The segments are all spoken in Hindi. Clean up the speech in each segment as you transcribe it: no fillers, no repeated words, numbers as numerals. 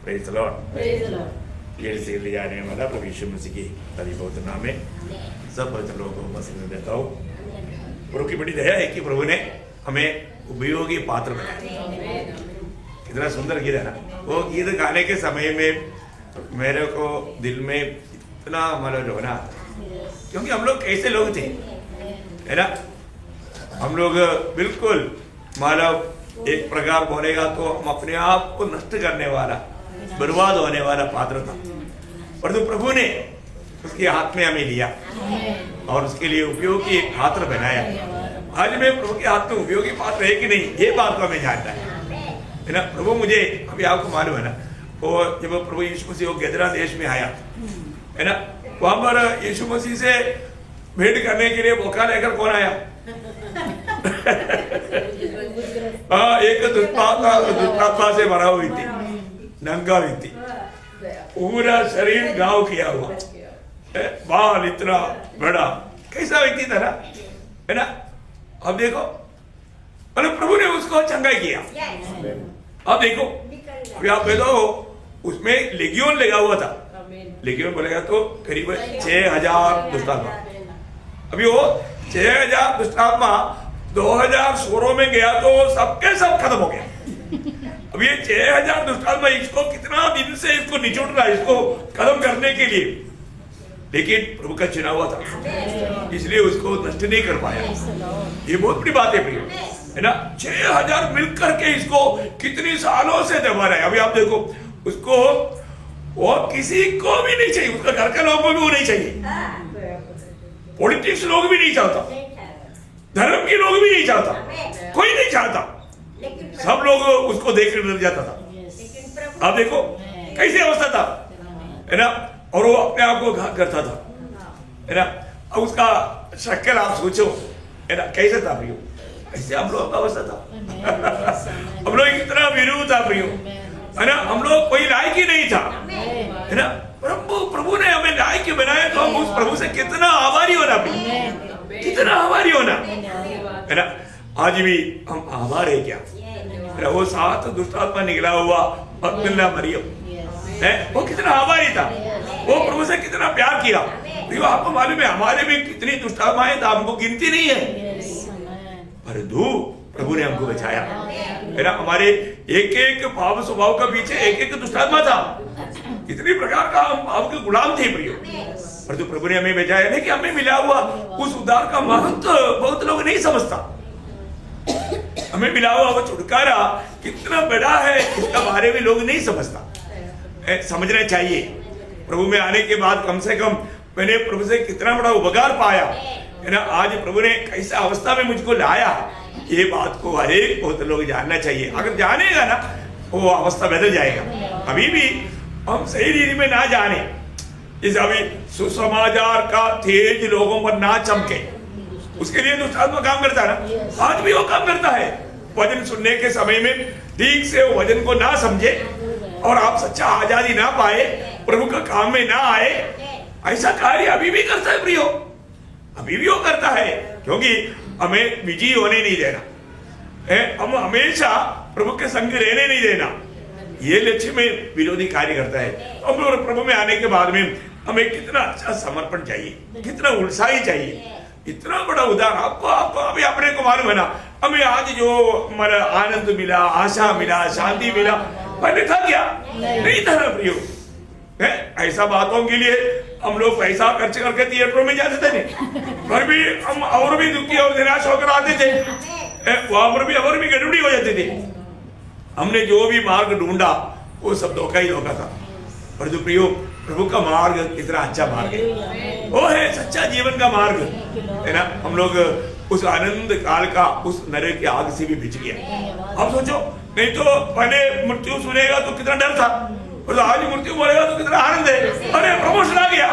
Praise the Lord. ये सील जाने वाला प्रभु यीशु मसीह की बहुत नाम में सब पवित्र लोगों को मसीह देता हूँ। प्रभु की बड़ी दया है कि प्रभु ने हमें उपयोगी पात्र बनाया। कितना सुंदर गीत है ना। वो गीत गाने के समय में मेरे को दिल में इतना मतलब रोना, क्योंकि हम लोग कैसे लोग थे, है ना। हम लोग बिल्कुल मतलब एक प्रकार बोलेगा तो हम अपने आप को नष्ट करने वाला, बर्बाद होने वाला पात्र था, परंतु प्रभु ने उसके हाथ में हमें लिया और उसके लिए उपयोगी पात्र बनाया। आज में प्रभु के हाथ में उपयोगी पात्र है कि नहीं, ये बात को हमें जानना है ना। प्रभु मुझे अभी आपको मालूम है ना, वो जब प्रभु यीशु मसीह वो गेदरा देश में आया, है ना, वहां पर यीशु मसीह से भेंट करने के लिए मौका लेकर कौन आया? एक दुष्टात्मा से भरा हुई थी, नंगा हुई थी, पूरा शरीर घाव किया हुआ, बाल इतना बड़ा, कैसा व्यक्ति था ना, है ना। अब देखो, मतलब प्रभु ने उसको चंगाई किया। अब देखो, अभी आप देखो उसमें लेगियोन लगा हुआ था। लेगियोन बोलेगा तो करीब 6000 दुष्टात्मा। अभी वो 6000 दुष्टात्मा 2016 में गया तो सबके सब खत्म हो गया। अब ये 6000 दुष्टात्मा इसको कितना दिन से इसको निचोड़ रहा है, इसको खत्म करने के लिए, लेकिन प्रभु का चुना हुआ था, इसलिए उसको नष्ट नहीं कर पाया। ये बहुत बड़ी बात है प्रिय, है ना। 6000 मिलकर के इसको कितनी सालों से दबा रहा है। अभी आप देखो उसको, वो किसी को भी नहीं चाहिए, उसका घर के लोगों को भी वो नहीं चाहिए, पॉलिटिक्स लोग भी नहीं चाहता, धर्म के लोग भी नहीं चाहता, कोई नहीं चाहता, सब लोग उसको देख कर डर जाता था। आप देखो कैसी अवस्था था, है ना। और वो अपने आप को घात करता था, है ना। अब उसका शक्ल आप सोचो, है ना, कैसे था प्रियो, ऐसे हम लोग का अवस्था था। हम लोग कितना विरोध था प्रियो, है ना। हम लोग कोई लायक ही नहीं था, है ना। प्रभु ने हमें लायक ही बनाया, तो हम उस प्रभु से कितना आभारी होना, कितना आभारी होना, है ना। आज भी हम आभार है क्या? वो 7 दुष्टात्मा निकला हुआ अब्दुल्ला मरियम है, वो कितना आभारी था, वो प्रभु से कितना प्यार किया। तो आपको मालूम है हमारे में कितनी दुष्टात्माएं था, हमको गिनती नहीं है, परंतु प्रभु ने हमको बचाया, है ना। हमारे एक एक पाप स्वभाव का पीछे एक एक दुष्टात्मा था, कितनी प्रकार का हम पाप के गुलाम थे प्रियो, परंतु प्रभु ने हमें बचाया। नहीं कि हमें मिला हुआ उस उद्धार का महत्व बहुत लोग नहीं समझता। हमें मिला हुआ वो छुटकारा कितना बड़ा है, इसका बारे में लोग नहीं समझता, समझना चाहिए। प्रभु में आने के बाद कम से कम मैंने प्रभु से कितना बड़ा उपकार पाया, है ना। आज प्रभु ने कैसा अवस्था में मुझको लाया, ये बात को हर एक बहुत लोग जानना चाहिए। अगर जानेगा ना वो अवस्था बदल जाएगा। अभी भी हम सही रीति में ना जाने, जैसे अभी सुसमाचार का तेज लोगों पर ना चमके, उसके लिए दुष्टात्मा काम करता है ना, आज भी वो काम करता है। वचन सुनने के समय में ठीक से वो वचन को ना समझे और आप सच्चा आजादी ना पाए, प्रभु का काम में ना आए, ऐसा कार्य अभी भी करता है प्रियो, अभी भी वो करता है, क्योंकि हमें विजयी होने नहीं देना है, हम हमेशा प्रभु के संग रहने नहीं देना, ये लक्ष्य में विरोधी कार्य करता है। हम लोग प्रभु में आने के बाद में हमें कितना अच्छा समर्पण चाहिए, कितना उत्साही चाहिए, इतना बड़ा उदाहरण आपको अभी अपने को मालूम है ना। हमें आज जो हमारा आनंद मिला, आशा मिला, शांति मिला, पहले था क्या? नहीं था ना प्रियो, है। ऐसा बातों के लिए हम लोग पैसा खर्च करके थिएटरों में जाते थे, फिर भी हम और भी दुखी और निराश होकर आते थे, वहां पर भी और भी गड़बड़ी हो जाती थी। हमने जो भी मार्ग ढूंढा वो सब धोखा ही धोखा था, पर जो प्रियो प्रभु का मार्ग कितना अच्छा मार्ग है, वो है सच्चा जीवन का मार्ग, है ना। हम लोग उस आनंद काल का उस नरक की आग से भी बच गया। अब सोचो, नहीं तो पहले मृत्यु सुनेगा तो कितना डर था, और आज मृत्यु बोलेगा तो कितना आनंद है। अरे प्रमोशन आ गया,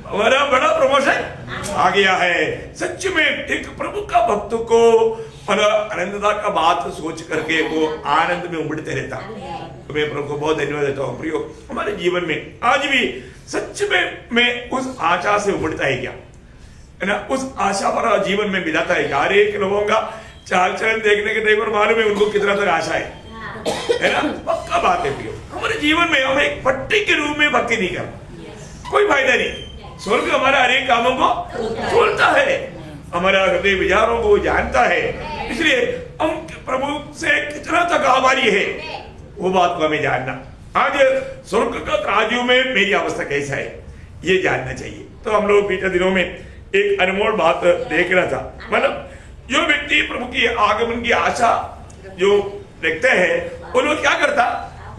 हमारा बड़ा प्रमोशन आ गया है। सच में एक प्रभु का भक्त को आनंदता का बात सोच करके वो आनंद में उमड़ते रहता। तो मैं प्रभु को बहुत धन्यवाद देता हूँ प्रियो। हमारे जीवन में आज भी सच में मैं उस आशा से उमड़ता है क्या, है ना, उस आशा पर जीवन में बिताता है क्या। हर एक लोगों का चाल चलन देखने के टाइम पर मालूम है उनको कितना तक आशा है ना। पक्का का बात है प्रियो। हमारे जीवन में हम एक पट्टी के रूप में भक्ति नहीं करते, कोई फायदा नहीं। स्वर्ग हमारा हर एक कामों को खोलता है, हमारा हृदय विचारों को जानता है। इसलिए हम प्रभु से कितना तक आभारी है वो बात को हमें जानना। आज स्वर्ग का तराजू में मेरी अवस्था कैसा है ये जानना चाहिए। तो हम लोग बीते दिनों में एक अनमोल बात देख रहा था, मतलब जो व्यक्ति प्रभु की आगमन की आशा जो देखते हैं वो लोग क्या करता,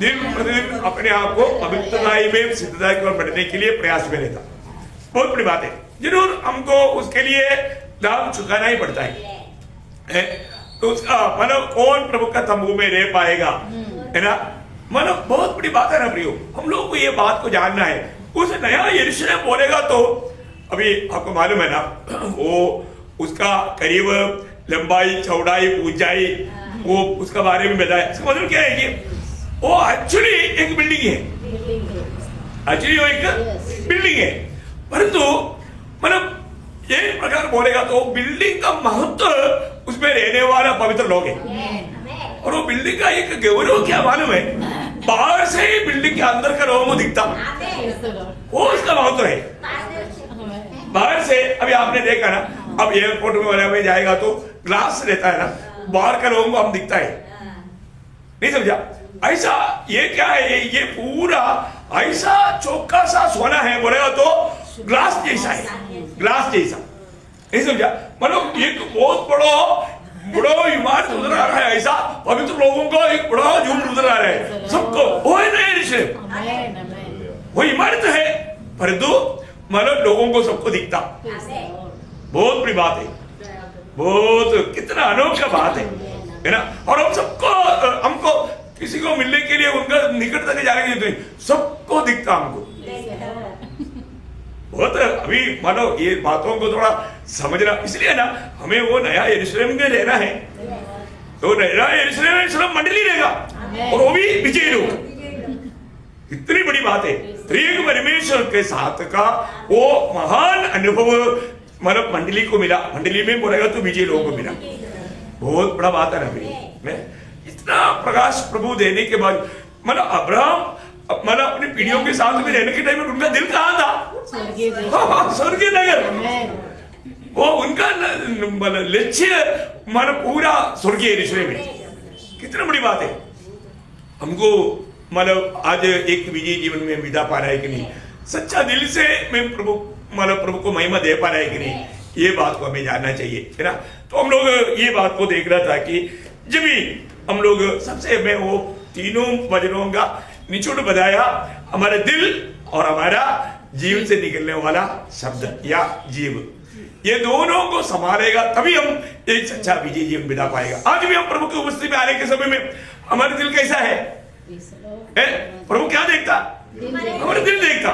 दिन प्रतिदिन अपने आप को पवित्रताई में सिद्धताई की ओर बढ़ने के लिए प्रयास में रहता। बहुत बड़ी बात है, जरूर हमको उसके लिए दाम चुकाना ही पड़ता है। तो उसका मतलब कौन प्रभु का तंबू में रह पाएगा, है ना। मतलब बहुत बड़ी बात है ना प्रियो, हम लोग को ये बात को जानना है। उस नया यरूशलेम बोलेगा तो अभी आपको मालूम है ना, वो उसका करीब लंबाई चौड़ाई ऊंचाई वो उसका बारे में बताया। इसका मतलब क्या है कि वो एक्चुअली एक बिल्डिंग है, एक्चुअली वो एक बिल्डिंग है, परंतु मतलब ये प्रकार बोलेगा तो बिल्डिंग का महत्व उसमें रहने वाला पवित्र लोग है। और वो बिल्डिंग का एक गौरव क्या मालूम है, बाहर से ही बिल्डिंग के अंदर का लोगों को दिखता, वो उसका महत्व है। बाहर से अभी आपने देखा ना, अब एयरपोर्ट में वगैरह में जाएगा तो ग्लास रहता है ना, बाहर का लोगों को हम दिखता है, नहीं समझा। ऐसा ये क्या है, ये पूरा ऐसा चौका सा सोना है बोलेगा तो ग्लास जैसा है, ग्लास जैसा, नहीं समझा। मतलब एक बहुत बड़ा इमारत उधर आ रहा है, ऐसा पवित्र लोगों को एक बड़ा झूठ उधर आ रहा है सबको, वो है ना यरूशलेम, वो इमारत है, परंतु मतलब लोगों को सबको दिखता। बहुत बड़ी बात है, बहुत कितना अनोखा बात है ना। और हम सबको, हमको किसी को मिलने के लिए उनका निकट तक जाने के लिए सबको दिखता हमको। बहुत अभी मानो ये बातों को थोड़ा समझना, इसलिए ना हमें वो नया यरूशलेम में रहना है। तो नया यरूशलेम में सिर्फ मंडली रहेगा और वो भी विजयी लोग। इतनी बड़ी बात है, त्रिएक परमेश्वर के साथ का वो महान अनुभव मतलब मंडली को मिला। मंडली में बोलेगा तो विजयी लोगों को मिला, बहुत बड़ा बात है ना। इतना प्रकाश प्रभु देने के बाद मतलब अब्राहम मतलब अपनी पीढ़ियों के साथ में रहने के टाइम में उनका दिल कहाँ था, स्वर्गीय नगर, वो उनका लक्ष्य मतलब पूरा स्वर्गीय यरूशलेम है। कितना बड़ी बात है। हमको मतलब आज एक विजयी जीवन में विदा पा रहा है कि नहीं, सच्चा दिल से मैं प्रभु मतलब प्रभु को महिमा दे पा रहा है कि नहीं, ये बात को हमें जानना चाहिए, है ना। तो हम लोग ये बात को देख रहा था कि जब भी हम लोग सबसे मैं वो तीनों वचनों का निचोड़ बताया, हमारे दिल और हमारा जीव से निकलने वाला शब्द या जीव, ये दोनों को संभालेगा तभी हम एक सच्चा विजयी जीवन बिता पाएगा। आज भी हम प्रभु की उपस्थिति में आने के समय में हमारा दिल कैसा है, प्रभु क्या देखता, हमारा दिल देखता।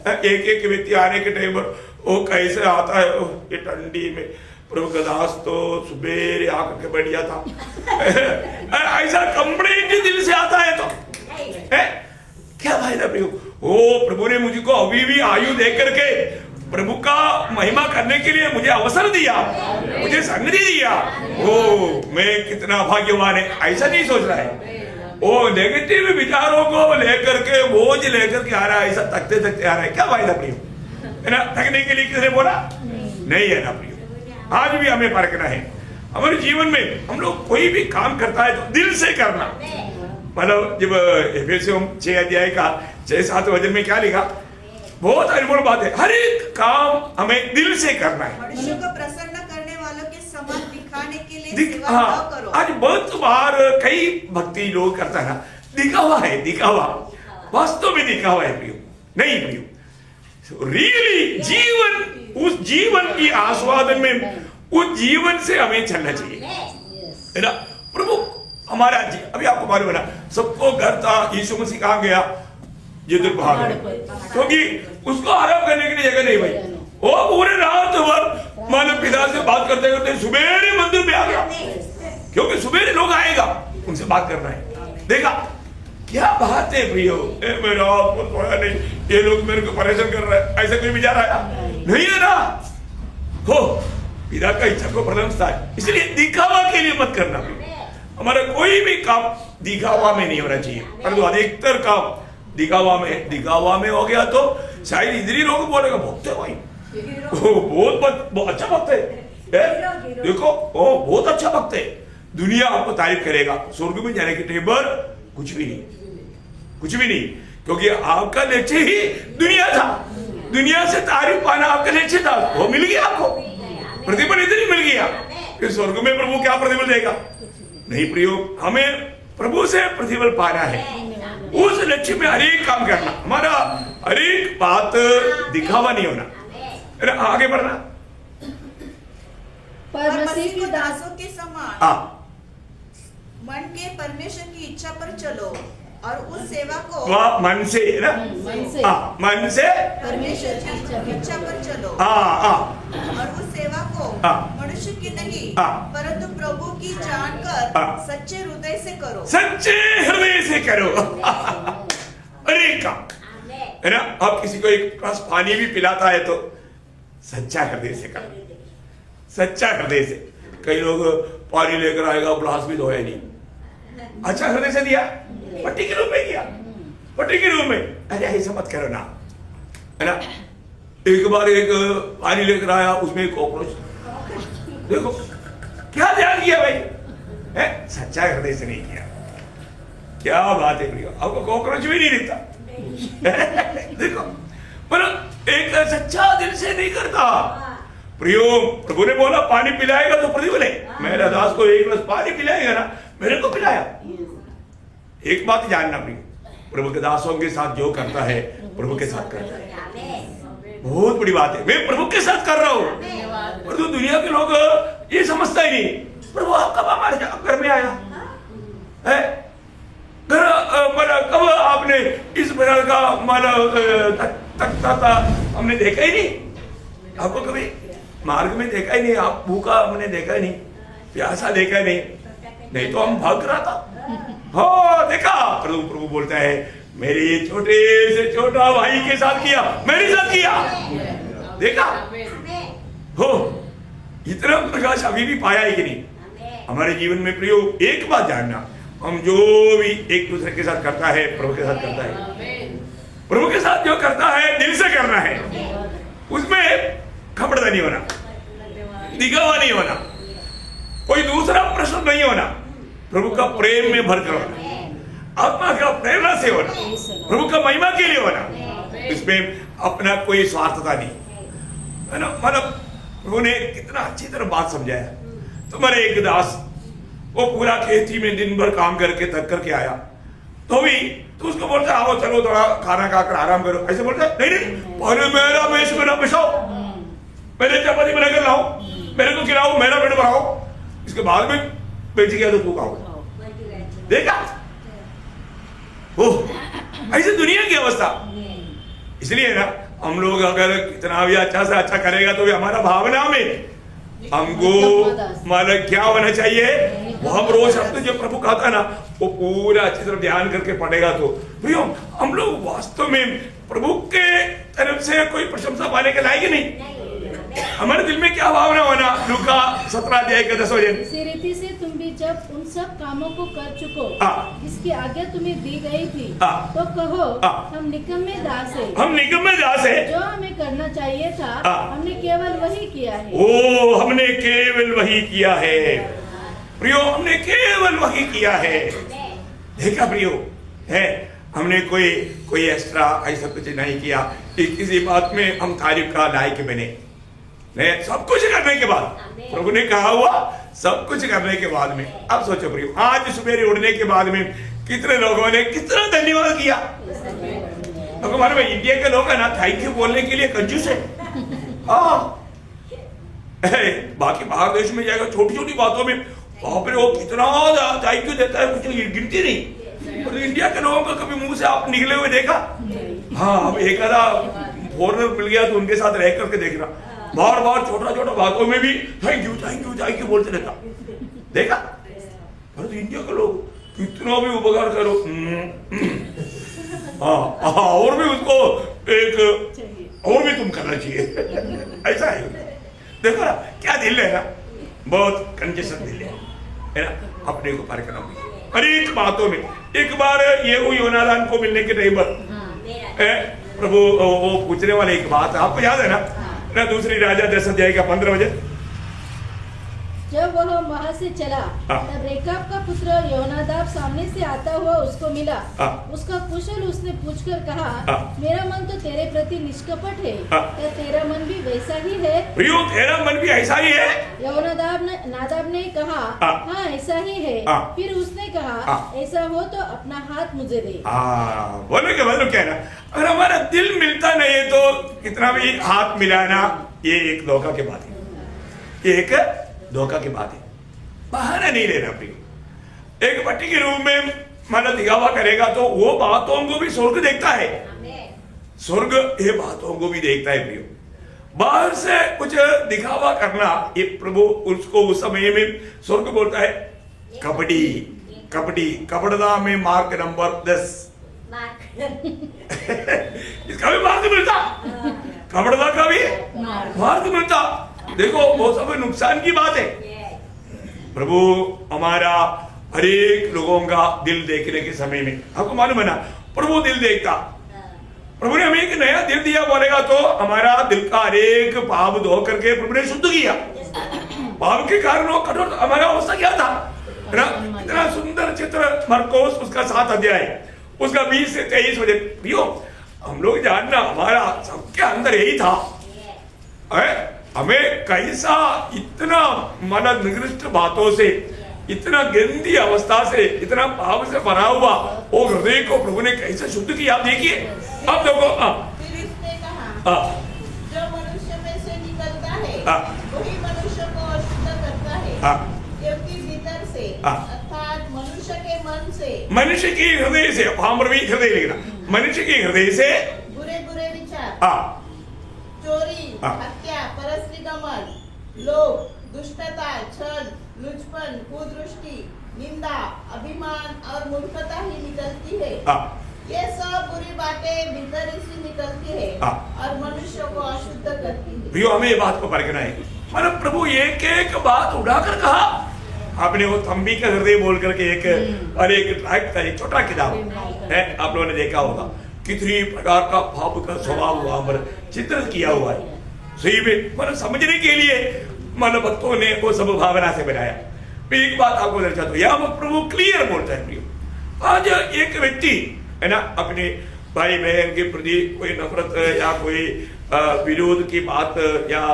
एक एक व्यक्ति आने के टाइम पर वो कैसे आता है, ये ठंडी में प्रभु का दास तो सुबेरे आकर के बैठ जाता ऐसा कंबड़े के दिल से आता है तो क्या फायदा प्रभु। ओ प्रभु ने मुझको अभी भी आयु दे करके प्रभु का महिमा करने के लिए मुझे अवसर दिया, मुझे संगति दिया, ओ मैं कितना भाग्यवान है, ऐसा नहीं सोच रहा है। वो नेगेटिव विचारों को लेकर के बोझ लेकर के आ रहा है, ऐसा थकते थकते आ रहा है, क्या फायदा प्रियो, है ना। थकने के लिए किसने बोला, नहीं है ना प्रियो। आज भी हमें परखना है, हमारे जीवन में हम लोग कोई भी काम करता है तो दिल से करना। मतलब जब एफेसियों 6 अध्याय का 6-7 वचन में क्या लिखा, बहुत अनमोल बात है, हर एक काम हमें दिल से करना है। मनुष्यों को प्रसन्न करने वालों के समान दिखाने के लिए सेवा न करो। आज बहुत बार कई भक्ति लोग करता है ना, दिखावा है, दिखावा, वास्तव में दिखावा है प्रियो, नहीं प्रियो। रियली जीवन, उस जीवन की आस्वादन में उस जीवन से हमें चलना चाहिए, है ना। प्रभु हमारा अभी आपको मालूम है ना, सबको घर था, यीशु मसीह कहाँ गया, ये दुर्भाग है, क्योंकि उसको आराम करने के लिए जगह नहीं भाई। वो पूरे रात भर मानव पिता से बात करते करते सुबेरे मंदिर में आ गया, क्योंकि सुबेरे लोग आएगा, उनसे बात करना है। देखा क्या बात है प्रियो, मेरा नहीं, ये लोग मेरे को परेशान कर रहा है, ऐसा कोई विचार आया नहीं है ना। हो पिता का इच्छा को प्रथम स्थान, इसलिए दिखावा के लिए मत करना, हमारा कोई भी काम दिखावा में नहीं होना चाहिए, परंतु अधिकतर काम दिखावा में हो गया तो शायद इधर ही लोग बोलेगा भक्त है भाई, बहुत अच्छा भक्त है, देखो ओ बहुत अच्छा भक्त है, दुनिया आपको तारीफ करेगा। स्वर्ग में जाने के टेबर कुछ भी नहीं, क्योंकि आपका लक्ष्य ही दुनिया था, दुनिया से तारीफ पाना आपका लक्ष्य था, वो मिल गया आपको, प्रतिफल इधर ही मिल गया। फिर स्वर्ग में प्रभु क्या प्रतिफल देगा? नहीं प्रियो, हमें प्रभु से प्रतिफल पाना है, उस लक्ष्य में हर एक काम करना, हमारा हर एक बात दिखावा नहीं होना, आगे बढ़ना। पर मसीह के दासों के समान मन के परमेश्वर की इच्छा पर चलो और उस सेवा को मन से ना, मन से परमेश्वर की इच्छा पर चलो और उस सेवा को मनुष्य की नहीं परंतु प्रभु की जानकर सच्चे हृदय से करो, सच्चे हृदय से करो। अरे काम है ना, आप किसी को एक ग्लास पानी भी पिलाता है तो सच्चा हृदय से करो, सच्चा हृदय से। कई लोग पानी लेकर आएगा, ग्लास भी धोया नहीं, अच्छा हृदय से दिया, पट्टी के रूप में किया, पट्टी के रूप में। अरे ऐसा मत करो ना, है ना। एक बार एक पानी लेकर आया, उसमें कॉकरोच, देखो क्या ध्यान किया भाई, है सच्चा हृदय से नहीं किया। क्या बात है प्रियो, आपको कॉकरोच भी नहीं दिखता देखो, पर एक सच्चा दिल से नहीं करता। प्रियो, प्रभु ने बोला पानी पिलाएगा तो प्रतिफल है, मेरा दास को एक गिलास पानी पिलाएगा ना, मेरे को पिलाया। एक बात जानना प्रिय, प्रभु के दासों के साथ जो करता है प्रभु के साथ करता है, बहुत बड़ी बात है। मैं प्रभु के साथ कर रहा हूँ, परंतु दुनिया के लोग ये समझता ही नहीं। प्रभु आप कब हमारे घर में आया है, कब आपने इस प्रकार का तख्ता था हमने देखा ही नहीं, आपको कभी मार्ग में देखा ही नहीं, आप भूखा हमने देखा ही नहीं, प्यासा देखा ही नहीं तो हम भाग रहा था, हो देखा। प्रभु बोलता है मेरे छोटे से छोटा भाई के साथ किया, मेरे साथ किया, देखा हो। इतना प्रकाश अभी भी पाया है कि नहीं हमारे जीवन में प्रियो? एक बात जानना, हम जो भी एक दूसरे के साथ करता है प्रभु के साथ करता है, प्रभु के साथ जो करता है दिल से करना है, उसमें खबरदार नहीं होना, दिखावा नहीं होना, कोई दूसरा प्रश्न नहीं होना, प्रभु का प्रेम में भर कर होना, आत्मा का प्रेरणा से होना, प्रभु का महिमा के लिए होना, इसमें अपना कोई स्वार्थता नहीं, है ना। मतलब प्रभु ने कितना अच्छी तरह बात समझाया। तुम्हारे एक दास वो पूरा खेती में दिन भर काम करके थक करके आया, तो भी तो उसको बोलता आओ चलो थोड़ा खाना खाकर आराम करो, ऐसे बोलता नहीं, पहले मेरा मेष मेरा बिछाओ, पहले चपाती बनाकर लाओ, मेरे को खिलाओ, मेरा पेट भराओ, इसके बाद में बेच गया तो तू खाओ। देखा ऐसे दुनिया की अवस्था। इसलिए ना हम लोग अगर कितना भी अच्छा से अच्छा करेगा तो भी हमारा भावना में हमको मतलब क्या होना चाहिए, वो हम रोज शब्द जो प्रभु कहता है ना वो पूरा अच्छी तरह ध्यान करके पढ़ेगा तो प्रियो हम लोग वास्तव में प्रभु के तरफ से कोई प्रशंसा पाने के लायक नहीं। हमारे दिल में क्या भावना होना, लूका 17 अध्याय का 10 वचन, इसी रीति से तुम भी जब उन सब कामों को कर चुको जिसकी आज्ञा तुम्हें दी गई थी तो कहो हम निकम्मे दास हैं, हम निकम्मे दास हैं, जो हमें करना चाहिए था हमने केवल वही किया है। ओ हमने केवल वही किया है प्रियो, हमने केवल वही किया है। देखा प्रियो है, हमने कोई एक्स्ट्रा ऐसा कुछ नहीं किया कि किसी बात में हम तारीफ का लायक बने। नहीं, सब कुछ करने के बाद प्रभु ने कहा हुआ सब कुछ करने के बाद में, अब सोचो प्रियो आज सवेरे उड़ने के बाद में कितने लोगों ने कितना धन्यवाद किया। तो हमारे में इंडिया के लोग है ना थैंक यू बोलने के लिए कंजूस है। बाकी बाहर देश में जाएगा छोटी छोटी बातों में वहां पर वो कितना थैंक यू देता है, कुछ गिनती नहीं। और इंडिया के लोगों का कभी मुंह से आप निकले हुए देखा? हाँ, अब एक आधा फॉरनर मिल गया तो उनके साथ रह करके देखना, बार बार छोटा छोटा बातों में भी थैंक यू बोलते रहता, देखा। पर तो इंडिया के लोग कितना भी उपकार करो और भी उसको एक और भी तुम करना चाहिए, ऐसा है। देखो ना क्या दिल है ना, बहुत कंजेशन दिल है ना। अपने को परखना भी हर एक बातों में। एक बार ये योनादान को मिलने के टाइम पर प्रभु वो पूछने वाले एक बात आपको याद है ना दूसरी राजा 10 अध्याय का 15 वचन, जब वह वहाँ से चला तब रेकाब का पुत्र योनादाब सामने से आता हुआ उसको मिला। उसका कुशल उसने पूछकर कहा, मेरा मन तो तेरे प्रति निष्कपट है, क्या तेरा मन भी वैसा ही है? प्रियो तेरा मन भी ऐसा ही है? नादाब ने कहा, हाँ ऐसा ही है। फिर उसने कहा, ऐसा हो तो अपना हाथ मुझे दे। बोलो क्या मतलब क्या है ना, अगर हमारा दिल मिलता नहीं है तो कितना भी हाथ मिलाना ये एक धोखा की बात है, ये एक धोखा की बात है, बहाना नहीं लेना प्रियो। एक पट्टी के रूप में माना दिखावा करेगा तो वो बातों को भी स्वर्ग देखता है, स्वर्ग ये बातों को भी देखता है प्रियो। बाहर से कुछ दिखावा करना ये प्रभु उसको उस समय में स्वर्ग बोलता है कबड्डी कबड्डी कबड्डा में मार्क नंबर 10 इसका भी मार्क मिलता, कबड्डा का भी मार्क मिलता। देखो वो सब नुकसान की बात है। प्रभु हमारा हर एक लोगों का दिल देखने के समय में आपको मालूम है ना प्रभु दिल देखता। प्रभु ने हमें एक नया दिल दिया बोलेगा तो हमारा दिल का हर एक पाप धो करके प्रभु ने शुद्ध किया। पाप के कारण वो कठोर हमारा अवस्था क्या था ना, इतना सुंदर चित्र मरकोस उसका 7 अध्याय उसका 20 से 23 वजह प्रियो हम लोग जानना हमारा सबके अंदर यही था। हमें कैसा इतना मन निकृष्ट बातों से इतना गंदी अवस्था से इतना पाप से भरा हुआ वो हृदय को प्रभु ने कैसे शुद्ध किया। आप देखिए अब देखो फिर इसने कहा, जो मनुष्य में से निकलता है वही मनुष्य को अशुद्ध करता है, क्योंकि भीतर से अर्थात मनुष्य के मन से मनुष्य के हृदय से हृदय लिखना मनुष्य के हृदय से बुरे बुरे विचार चोरी हत्या परस्त्रीगमन लोभ दुष्टता छल लुचपन कुदृष्टि निंदा अभिमान और मूर्खता ही निकलती है। ये सब बुरी बातें भीतर से निकलती है और मनुष्य को अशुद्ध करती है। प्रियो हमें ये बात को परखना है। मतलब प्रभु एक एक बात उठाकर कहा। आपने वो तंबी का हृदय बोल करके एक और एक ट्रैक्ट था एक छोटा किताब है आप लोगों ने देखा होगा कितनी प्रकार का पाप का स्वभाव वहां पर चित्रित किया हुआ है। सही में मतलब समझने के लिए मतलब भक्तों ने वो सब भावना से बनाया। मैं एक बात आपको दर्शाता हूँ यहाँ प्रभु क्लियर बोलता है प्रियो। आज एक व्यक्ति है ना अपने भाई बहन के प्रति कोई नफरत या कोई विरोध की बात या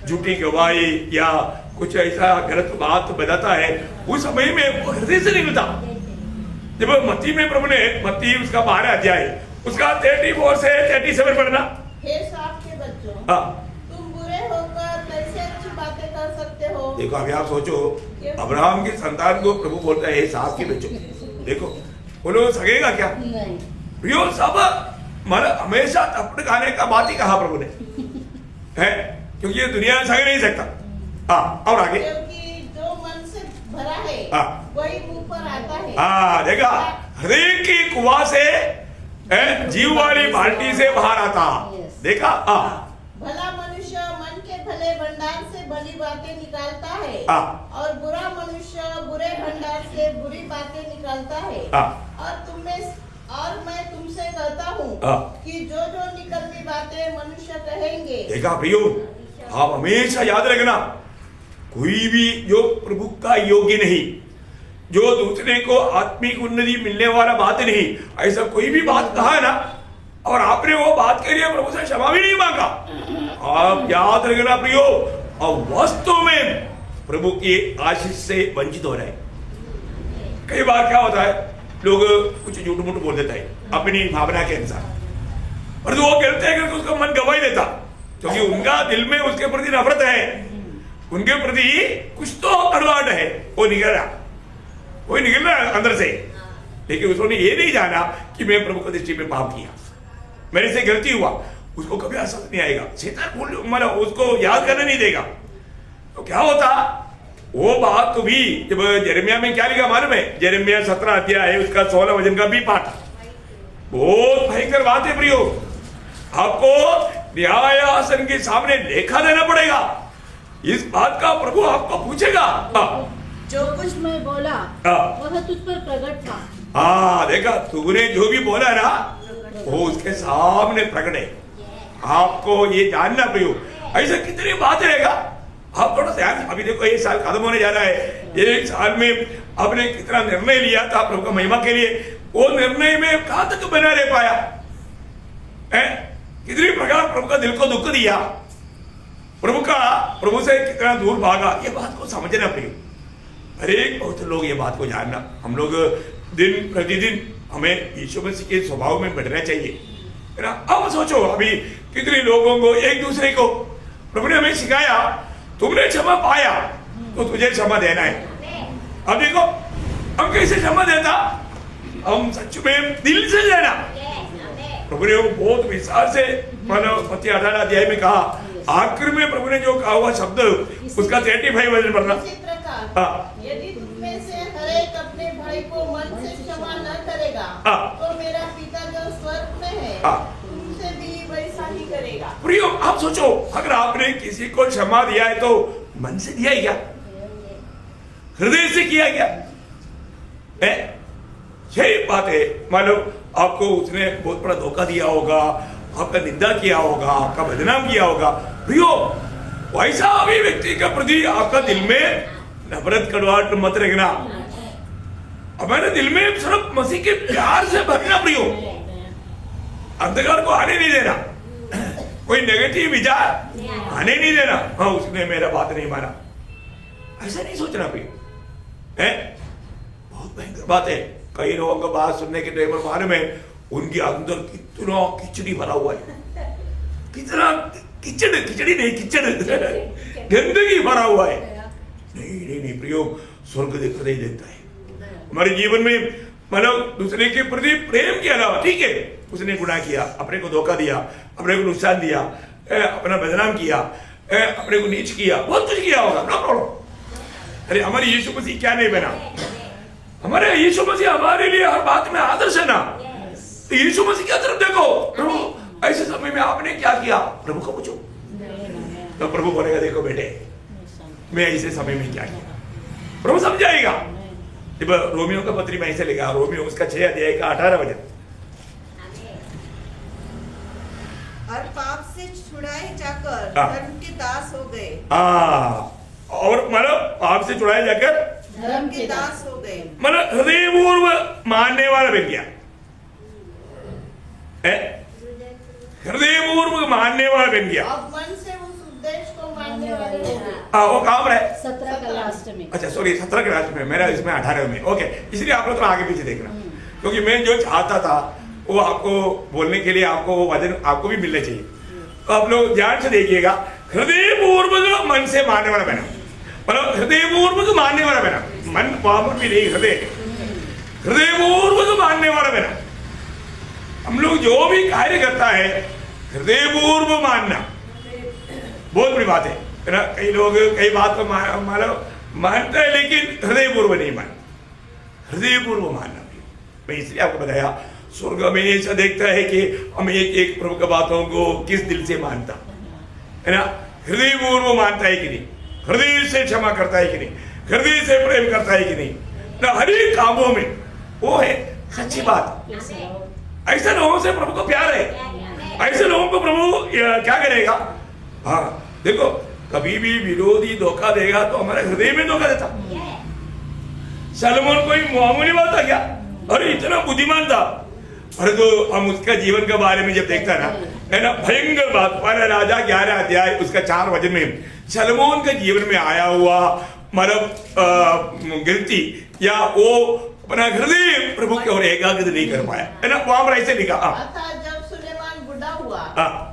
झूठी गवाही या कुछ ऐसा गलत बात बताता है उस समय में वो हृदय से निकलता। जब मत्ती में प्रभु ने मत्ती उसका 12 अध्याय उसका 34 से 37 पढ़ना। हे सांप के बच्चों तुम बुरे होकर कैसे अच्छी बातें कर सकते हो। देखो अभी आप सोचो अब्राहम की संतान को प्रभु बोलता है सांप के बच्चों। देखो बोलो सकेगा क्या प्रियो सब मतलब हमेशा थप्पड़ खाने का बात ही कहा प्रभु ने है क्योंकि ये दुनिया सह नहीं सकता। और आगे क्योंकि जो मन से भरा है वही मुंह पर आता है। देखा हृदय की कुआं से जीव वाली बाल्टी से बाहर आता। देखा भला मनुष्य मन के भले भंडार से भली बातें निकालता है और बुरा मनुष्य बुरे भंडार से बुरी बातें निकालता है। और मैं तुमसे कहता हूँ कि जो जो निकलती बातें मनुष्य कहेंगे। देखा प्रियो आप हमेशा याद रखना कोई भी जो प्रभु का योग्य नहीं जो दूसरे को आत्मिक उन्नति मिलने वाला बात नहीं ऐसा कोई भी बात कहा है ना और आपने वो बात करी है प्रभु से क्षमा भी नहीं मांगा। आप याद रखना प्रियो और वास्तव में प्रभु की आशीष से वंचित हो रहे हैं। कई बार क्या होता है लोग कुछ झूठ मूठ बोल देता है अपनी भावना के अनुसार और वो कहते हैं कि उसका मन गवाही देता क्योंकि उनका दिल में उसके प्रति नफरत है उनके प्रति कुछ तो कड़वाहट है वो निकल रहा अंदर से। लेकिन उसने ये नहीं जाना कि मैं प्रभु की दृष्टि में पाप किया मेरे से गलती हुआ उसको कभी एहसास नहीं आएगा। शैतान उसको याद करने नहीं देगा। तो क्या होता वो बात तो भी जब यिर्मयाह में क्या लिखा मालूम है यिर्मयाह 17 अध्याय है उसका 16 वचन का भी पाठ बहुत भयंकर बात है प्रियो। आपको न्यायासन के सामने लेखा देना पड़ेगा। इस बात का प्रभु आपको पूछेगा जो कुछ मैं बोला हाँ। वह तुझ पर प्रकट था। हाँ देखा, तूने जो भी बोला ना वो उसके सामने प्रकट है। आपको ये जानना प्रियो, ऐसा कितनी बात रहेगा। आप थोड़ा सा अभी देखो, एक साल खत्म होने जा रहा है। एक साल में आपने कितना निर्णय लिया था प्रभु का महिमा के लिए, वो निर्णय में कहां तक बना रह पाया है? कितनी प्रकार प्रभु का दिल को दुख दिया, प्रभु से कितना दूर भागा, ये बात को समझना प्रियो। हर एक बहुत लोग ये बात को जानना, हम लोग दिन प्रतिदिन हमें यीशु मसीह के स्वभाव में बढ़ना चाहिए, है ना। अब सोचो, अभी कितने लोगों को, एक दूसरे को प्रभु ने हमें सिखाया, तुमने क्षमा पाया तो तुझे क्षमा देना है। अब देखो हम कैसे क्षमा देता, हम सच में दिल से लेना। प्रभु ने बहुत विस्तार से मानव 18 अध्याय में कहा, आखिर में प्रभु ने जो कहा हुआ शब्द उसका 35 वचन पढ़ना। यदि तुम में से हर एक अपने भाई को मन से क्षमा न करेगा तो मेरा पिता जो स्वर्ग में है तुमसे भी वैसा ही करेगा। प्रियो आप सोचो, अगर आपने किसी को क्षमा दिया है तो मन से दिया है क्या, हृदय से किया क्या है? यही बात है। मानो आपको उसने बहुत बड़ा धोखा दिया होगा, आपका निंदा किया होगा, आपका बदनाम किया होगा, प्रियो वैसा भी व्यक्ति के प्रति आपका दिल में नफरत कड़वाहट मत रखना। हमारे दिल में सिर्फ मसीह के प्यार से भरना प्रियो, अंधकार को आने नहीं देना, कोई नेगेटिव विचार आने नहीं देना। हाँ उसने मेरा बात नहीं माना, ऐसा नहीं सोचना प्रियो है। बहुत भयंकर बात है। कई लोगों को बात सुनने के टाइम पर मालूम है उनके अंदर कितना खिचड़ी भरा हुआ है, कितना खिचड़ी नहीं किचड़ गंदगी भरा हुआ है। नहीं प्रियो, स्वर्ग हृदय देता है। हमारे जीवन में मतलब दूसरे के प्रति प्रेम के अलावा, ठीक है उसने गुनाह किया, अपने को धोखा दिया, अपने को नुकसान दिया, अपना बदनाम किया, अपने को नीच किया, बहुत कुछ किया होगा, नो प्रॉब्लम। अरे हमारे यीशु मसीह क्या नहीं बना, हमारे यीशु मसीह हमारे लिए हर बात में आदर्श है ना। तो यीशु मसीह की तरफ देखो, प्रभु ऐसे समय में आपने क्या किया, प्रभु को पूछो। तो प्रभु बोलेगा देखो बेटे मैं ऐसे समय में क्या किया, प्रभु समझाएगा। जब रोमियो का पत्री में ऐसे लिखा, रोमियो उसका 6 अध्याय का 18 वचन, और पाप से छुड़ाए जाकर धर्म के दास हो गए। और मतलब पाप से छुड़ाए जाकर धर्म के दास हो गए, मतलब हृदयपूर्व मानने वाला बन गया, हृदयपूर्व मानने वाला बन गया। अब मन से उस उद्देश्य को मानने वाले हो गए। वो काम है 17 का लास्ट में, अच्छा सॉरी 17 के लास्ट में, मेरा इसमें 18 में, ओके। इसलिए आप लोग तो आगे पीछे देखना, क्योंकि मैं जो चाहता था वो आपको बोलने के लिए आपको वजन आपको भी मिलना चाहिए। तो आप लोग ध्यान से देखिएगा, हृदयपूर्वक मन से मानने वाला बना, मतलब हृदयपूर्वक मानने वाला बना, मन पावर भी नहीं, हृदयपूर्वक मानने वाला बना। हम लोग जो भी कार्य करता है हृदयपूर्व मानना बहुत बड़ी बात है ना। कई लोग कई बात को मानते हैं लेकिन हृदयपूर्व नहीं मानते, हृदयपूर्व मानना। मैं इसलिए आपको बताया, स्वर्ग में ऐसा देखता है कि हम एक प्रभु की बातों को किस दिल से मानता है ना, हृदयपूर्व मानता है कि नहीं, हृदय से क्षमा करता है कि नहीं, हृदय से प्रेम करता है कि नहीं ना, हर एक कामों में वो है सच्ची बात। ऐसे लोगों से प्रभु को प्यार है, ऐसे लोगों को प्रभु क्या करेगा। हाँ देखो, कभी भी विरोधी धोखा देगा तो हमारे हृदय में धोखा देता। सलमोन कोई मामूली बात था क्या, अरे इतना बुद्धिमान था, अरे तो हम उसका जीवन के बारे में जब देखता है ना भयंकर बात। पहला राजा 11 अध्याय उसका 4 वचन में सलमोन के जीवन में आया हुआ मतलब गिरती या वो अपना हृदय प्रभु की ओर एकाग्र नहीं कर पाया, है ना। वहां पर ऐसे लिखा जब सुलेमान बुढ़ा हुआ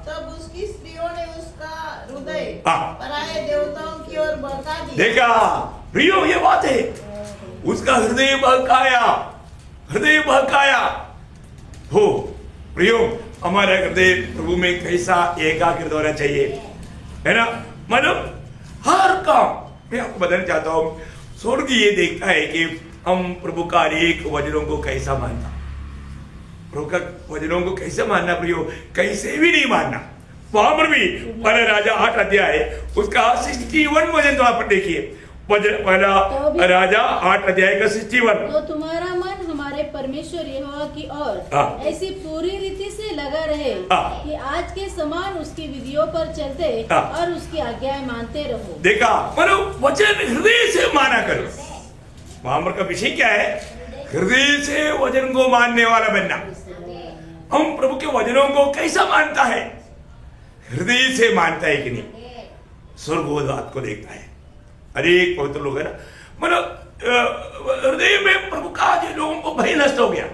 तब उसकी स्त्रियों ने उसका हृदय पराये देवताओं की ओर बहका दिया। देखा प्रियो, ये बात है, उसका हृदय बहकाया, हृदय बहकाया हो। प्रियो, हमारा हृदय प्रभु में कैसा एकाग्र होना चाहिए, है ना। मतलब हर काम मैं आपको बताना चाहता हूँ, स्वर्ग ये देखता है कि हम प्रभु का एक वचनों को कैसा मानना, प्रभु का वचनों को कैसे मानना प्रियो, कैसे भी नहीं मानना। वहां पर भी पहले राजा 8 अध्याय उसका 61 वचन तो आप देखिए, पहला राजा 8 अध्याय का 61। तो तुम्हारा मन हमारे परमेश्वर यहोवा की ओर ऐसी पूरी रीति से लगा रहे कि आज के समान उसकी विधियों पर चलते और उसकी आज्ञाएं मानते रहो। देखा, मानो वचन हृदय से माना करो। महामर का विषय क्या है? हृदय से वचन को मानने वाला बनना। हम प्रभु के वचनों को कैसा मानता है? हृदय से मानता है कि नहीं? स्वर्गोदवात को देखता है। अनेक पवित्र लोग है ना, मतलब हृदय में प्रभु का जो लोगों को भय नष्ट हो गया,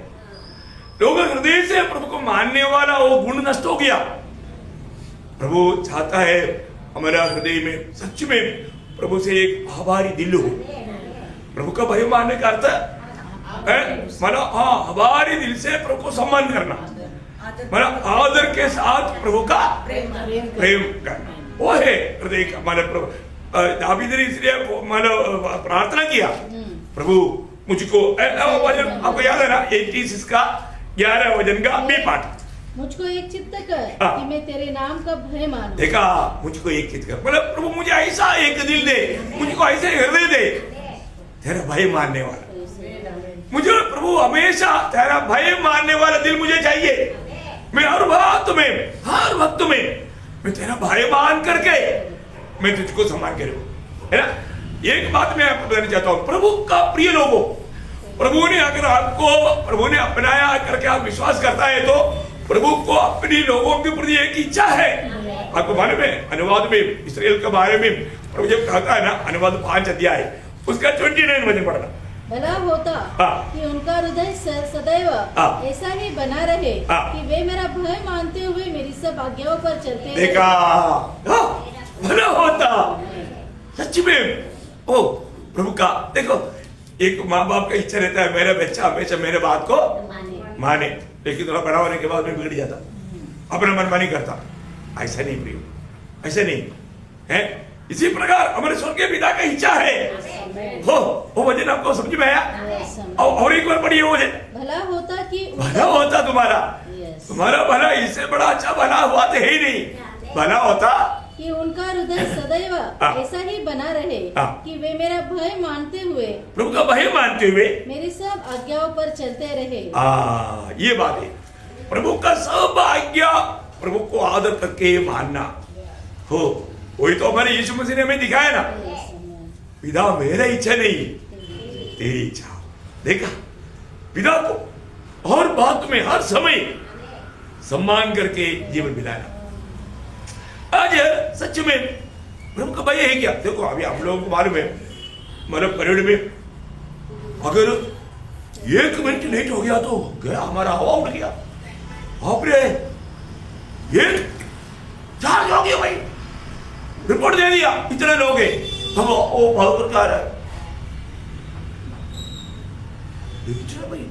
लोग हृदय से प्रभु को मानने वाला वो गुण नष्ट हो गया। प्रभु चाहता है हमारा हृदय में सच में प्रभु से एक आभारी दिल हो। प्रभु का भय मानने का अर्थ मतलब आभारी दिल से प्रभु को सम्मान करना, मतलब आदर के साथ प्रभु का प्रेम करना, वो है हृदय का। मतलब प्रभु दावीद ने इसलिए मतलब प्रार्थना किया, प्रभु मुझको वचन आपको याद है ना, 86 का 11 वचन का बी पाठ, मुझको एक चित्त कर कि मैं तेरे नाम का भय मानूं। देखा, मुझको एक चित्त कर, मतलब प्रभु मुझे ऐसा एक दिल दे, मुझको ऐसे हृदय दे, तेरा भय मानने वाला। मुझे प्रभु हमेशा तेरा भय मानने वाला दिल मुझे चाहिए। मैं हर वक्त में मैं तेरा भय मान करके मैं तुझको सम्मान करूं, है ना। एक बात मैं आपको बताना चाहता हूं, प्रभु का प्रिय लोगों, प्रभु ने अगर आपको प्रभु ने अपनाया करके आप विश्वास करता है तो प्रभु को अपनी लोगों के प्रति एक इच्छा है। आपको मालूम है अनुवाद में इस्राएल के बारे में प्रभु जब कहता है ना, अनुवाद 5 अध्याय उसका 29 वचन पढ़ना, भला होता कि उनका हृदय सदैव ऐसा ही बना रहे कि वे मेरा भय मानते हुए मेरी सब आज्ञाओं पर चलते। देखा, भला होता सच में। ओ प्रभु का देखो, एक माँ बाप का इच्छा रहता है मेरा बच्चा हमेशा मेरे बात को माने, लेकिन थोड़ा बड़ा होने के बाद में बिगड़ जाता, अपना मनमानी करता। ऐसा नहीं प्रिय, ऐसा नहीं है। इसी प्रकार हमारे स्वर्गीय पिता का इच्छा है। वो वचन आपको समझ में आया? और एक बार पढ़िए वो वचन, भला होता तुम्हारा भला, इससे बड़ा अच्छा भला हुआ तो है ही नहीं। भला होता कि उनका हृदय सदैव ऐसा ही बना रहे कि वे मेरा भय मानते हुए, प्रभु का भय मानते हुए मेरी सब आज्ञाओं पर चलते रहे। ये बात है, प्रभु का सब आज्ञा प्रभु को आदर करके मानना हो। वही तो हमारे यीशु मसीह ने हमें दिखाया ना, पिता मेरा इच्छा नहीं तेरी इच्छा। देखा, पिता को हर बात में हर समय सम्मान करके जीवन बिताना। आज सच में प्रभु का भय है क्या? देखो अभी हम लोगों को मालूम है, मतलब परेड में अगर 1 मिनट लेट हो गया तो गया हमारा हवा उड़ गया। आपने एक चार्ज हो गया भाई, रिपोर्ट दे दिया, इतने लोग हैं, हम वो भाग कर आ रहा है। भाई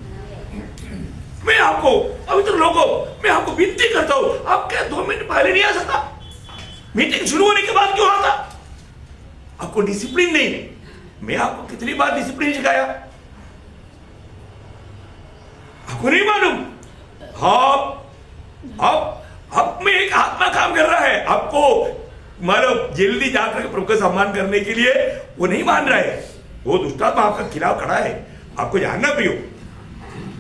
मैं आपको पवित्र लोगों, मैं आपको विनती करता हूं, आप क्या 2 मिनट पहले नहीं आ सकता? मीटिंग शुरू होने के बाद क्यों आता? आपको डिसिप्लिन नहीं। मैं आपको कितनी बार डिसिप्लिन सिखाया, आपको नहीं मालूम? आप में एक आत्मा काम कर रहा है, आपको मतलब जल्दी जाकर प्रभु का सम्मान करने के लिए वो नहीं मान रहा है, वो दुष्टात्मा आपका खिलाफ खड़ा है। आपको जानना प्रियो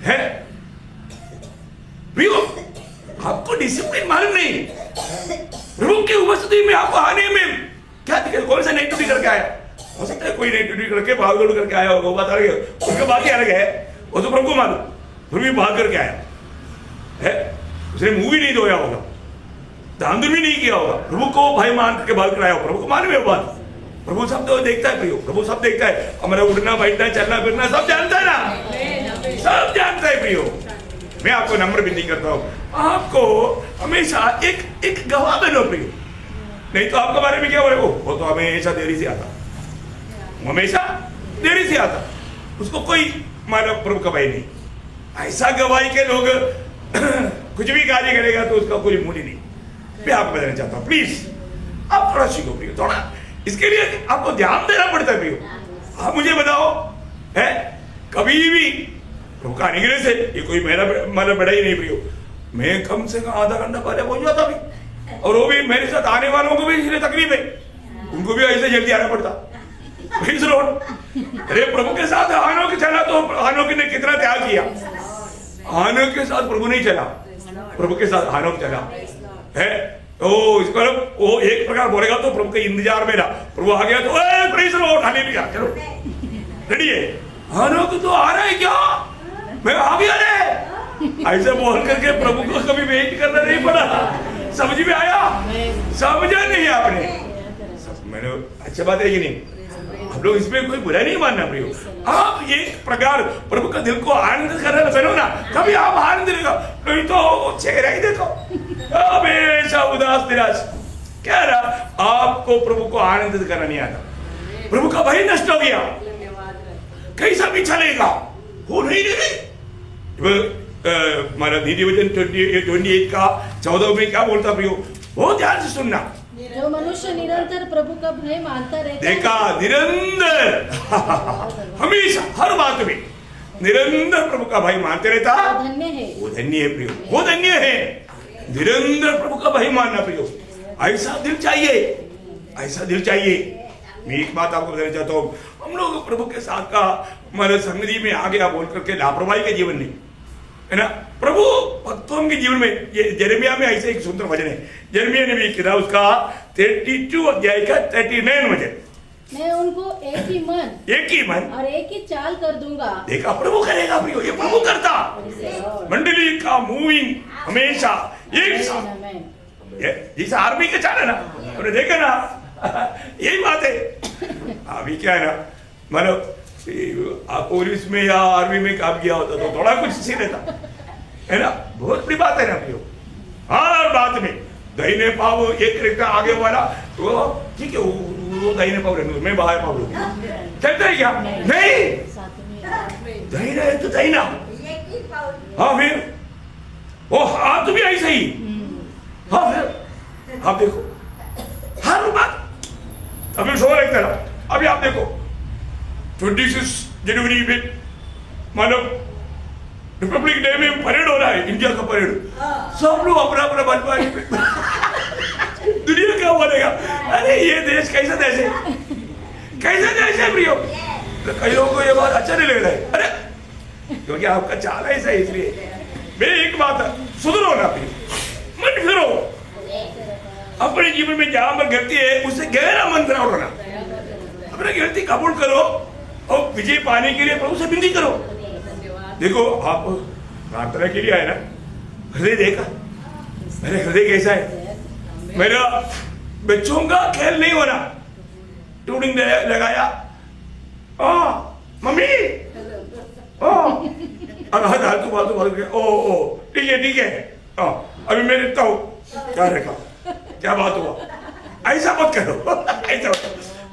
है, प्रियो आपको डिसिप्लिन मालूम नहीं। प्रभु की उपस्थिति में आपको आने में क्या दिक्कत? कौन सा नेगेटिविटी करके आया? हो सकता है कोई नेगेटिविटी करके भागदौड़ करके आया होगा, बात अलग है, उसके बात ही अलग है, वो तो प्रभु को मालूम। फिर भी भाग करके आया है, उसने मुंह भी नहीं धोया होगा, दान भी नहीं किया होगा, प्रभु को भय मान करके भाग कर आया हो। प्रभु को मालूम है बात, प्रभु सब तो देखता है प्रियो, प्रभु सब देखता है, हमारा उठना बैठना चलना फिरना सब जानता है ना, सब जानता है प्रियो। मैं आपको नम्र विनती करता हूँ, आपको हमेशा एक गवाह बनो प्रियो, नहीं तो आपके बारे में क्या बोले, वो तो हमेशा देरी से आता, हमेशा देरी से आता, उसको कोई मानव प्रभु का भय नहीं। ऐसा गवाही के लोग कुछ भी कार्य करेगा तो उसका कोई मूल्य नहीं। मैं आपको बताना चाहता हूँ, प्लीज आप थोड़ा सीखो प्रियो, थोड़ा इसके लिए आपको ध्यान देना पड़ता है प्रियो। आप मुझे बताओ है, कभी भी प्रभु का आने से ये कोई मेरा मतलब बड़ा ही नहीं प्रियो, मैं कम से कम आधा घंटा पहले पहुंच जाता भी, और वो भी मेरे साथ आने वालों को भी इसलिए तकलीफ है, उनको भी ऐसे जल्दी आना पड़ता प्रेज लॉर्ड। अरे प्रभु के साथ हानोक चला तो हानोक ने कितना त्याग किया। हानोक के साथ प्रभु नहीं चला, प्रभु के साथ हानोक चला है। तो इसको वो एक प्रकार बोलेगा तो प्रभु के इंतजार में रहा, प्रभु आ गया तो प्रेज लॉर्ड हालेलुया चलो रेडी है। हानोक तो आ रहा है क्या, मैं आ गया रे, ऐसे बोल करके प्रभु को कभी वेट करना नहीं पड़ा। समझ में आया, समझा नहीं आपने? मैंने अच्छा बात है कि नहीं? हम लोग इसमें कोई बुरा नहीं मानना प्रियो। आप एक प्रकार प्रभु का दिल को आनंद करना बनो ना, कभी आप आनंद लेगा नहीं तो चेहरा ही देखो हमेशा उदास निराश। क्या रहा, आपको प्रभु को आनंदित करना नहीं आता, प्रभु का भय नष्ट हो गया, कैसा भी चलेगा वो नहीं देगा। हमारा नीति वचन 28 का 14 में क्या बोलता प्रियो, बहुत ध्यान से सुनना। जो मनुष्य निरंतर प्रभु का भय मानता रहता है, देखा, निरंतर हमेशा हर बात में निरंतर प्रभु का भय मानते रहता, वो धन्य है, वो धन्य है प्रियो, वो धन्य है। निरंतर प्रभु का भय मानना प्रियो, ऐसा दिल चाहिए, ऐसा दिल चाहिए। मैं एक बात आपको बताना चाहता हूँ, हम लोग प्रभु के साथ का हमारे संगति में आ गया बोल करके लापरवाही के जीवन नहीं है ना। प्रभु भक्तों के जीवन में, ये यिर्मयाह में ऐसे एक सुंदर वचन है, यिर्मयाह ने भी किया उसका 32 अध्याय का 39 वचन, मैं उनको एक ही मन और एक ही चाल कर दूंगा। देखा, प्रभु करेगा प्रियो, ये प्रभु करता। मंडली का मूविंग हमेशा एक साथ, जैसे आर्मी का चाल है ना, आपने देखा ना, यही बात है। अभी क्या है ना, मानो आप पुलिस में या आर्मी में काम किया होता तो थोड़ा कुछ सी रहता है ना, बहुत बड़ी बात है ना प्रियो। हर बात में दाहिने पाव एक रहता आगे वाला, तो ठीक है वो दाहिने पाव रहने, मैं बाहर पाव रहूंगा, चलता है क्या? नहीं, दाहिना है तो दाहिना। हाँ फिर वो हाथ भी ऐसे ही। हाँ फिर आप देखो हर बात, अभी शो एक तरह, अभी आप देखो 26 जनवरी में मानो रिपब्लिक डे में परेड हो रहा है, इंडिया का परेड, सब लोग अपना अपना बनवाई पे दुनिया क्या बोलेगा, अरे ये देश कैसा देश है, कैसा देश है प्रियो। तो कई लोगों को ये बात अच्छा नहीं लग रहा है, अरे क्योंकि आपका चाल ऐसा है, इसलिए मैं एक बात सुधरो ना प्रियो, मत फिरो अपने जीवन में जहां पर गलती है उससे गहरा मन बनाओ ना, अपनी गलती कबूल करो और विजय पाने के लिए प्रभु से विनती करो। देखो आप प्रार्थना के लिए आए ना, हृदय देखा, मेरे हृदय कैसा है, मेरा बच्चों का खेल नहीं होना, टूडिंग लगाया, मम्मी अब हाथ ओ ठीक है अभी मैं देखता हूँ क्या रखा, क्या बात हुआ, ऐसा मत करो, ऐसा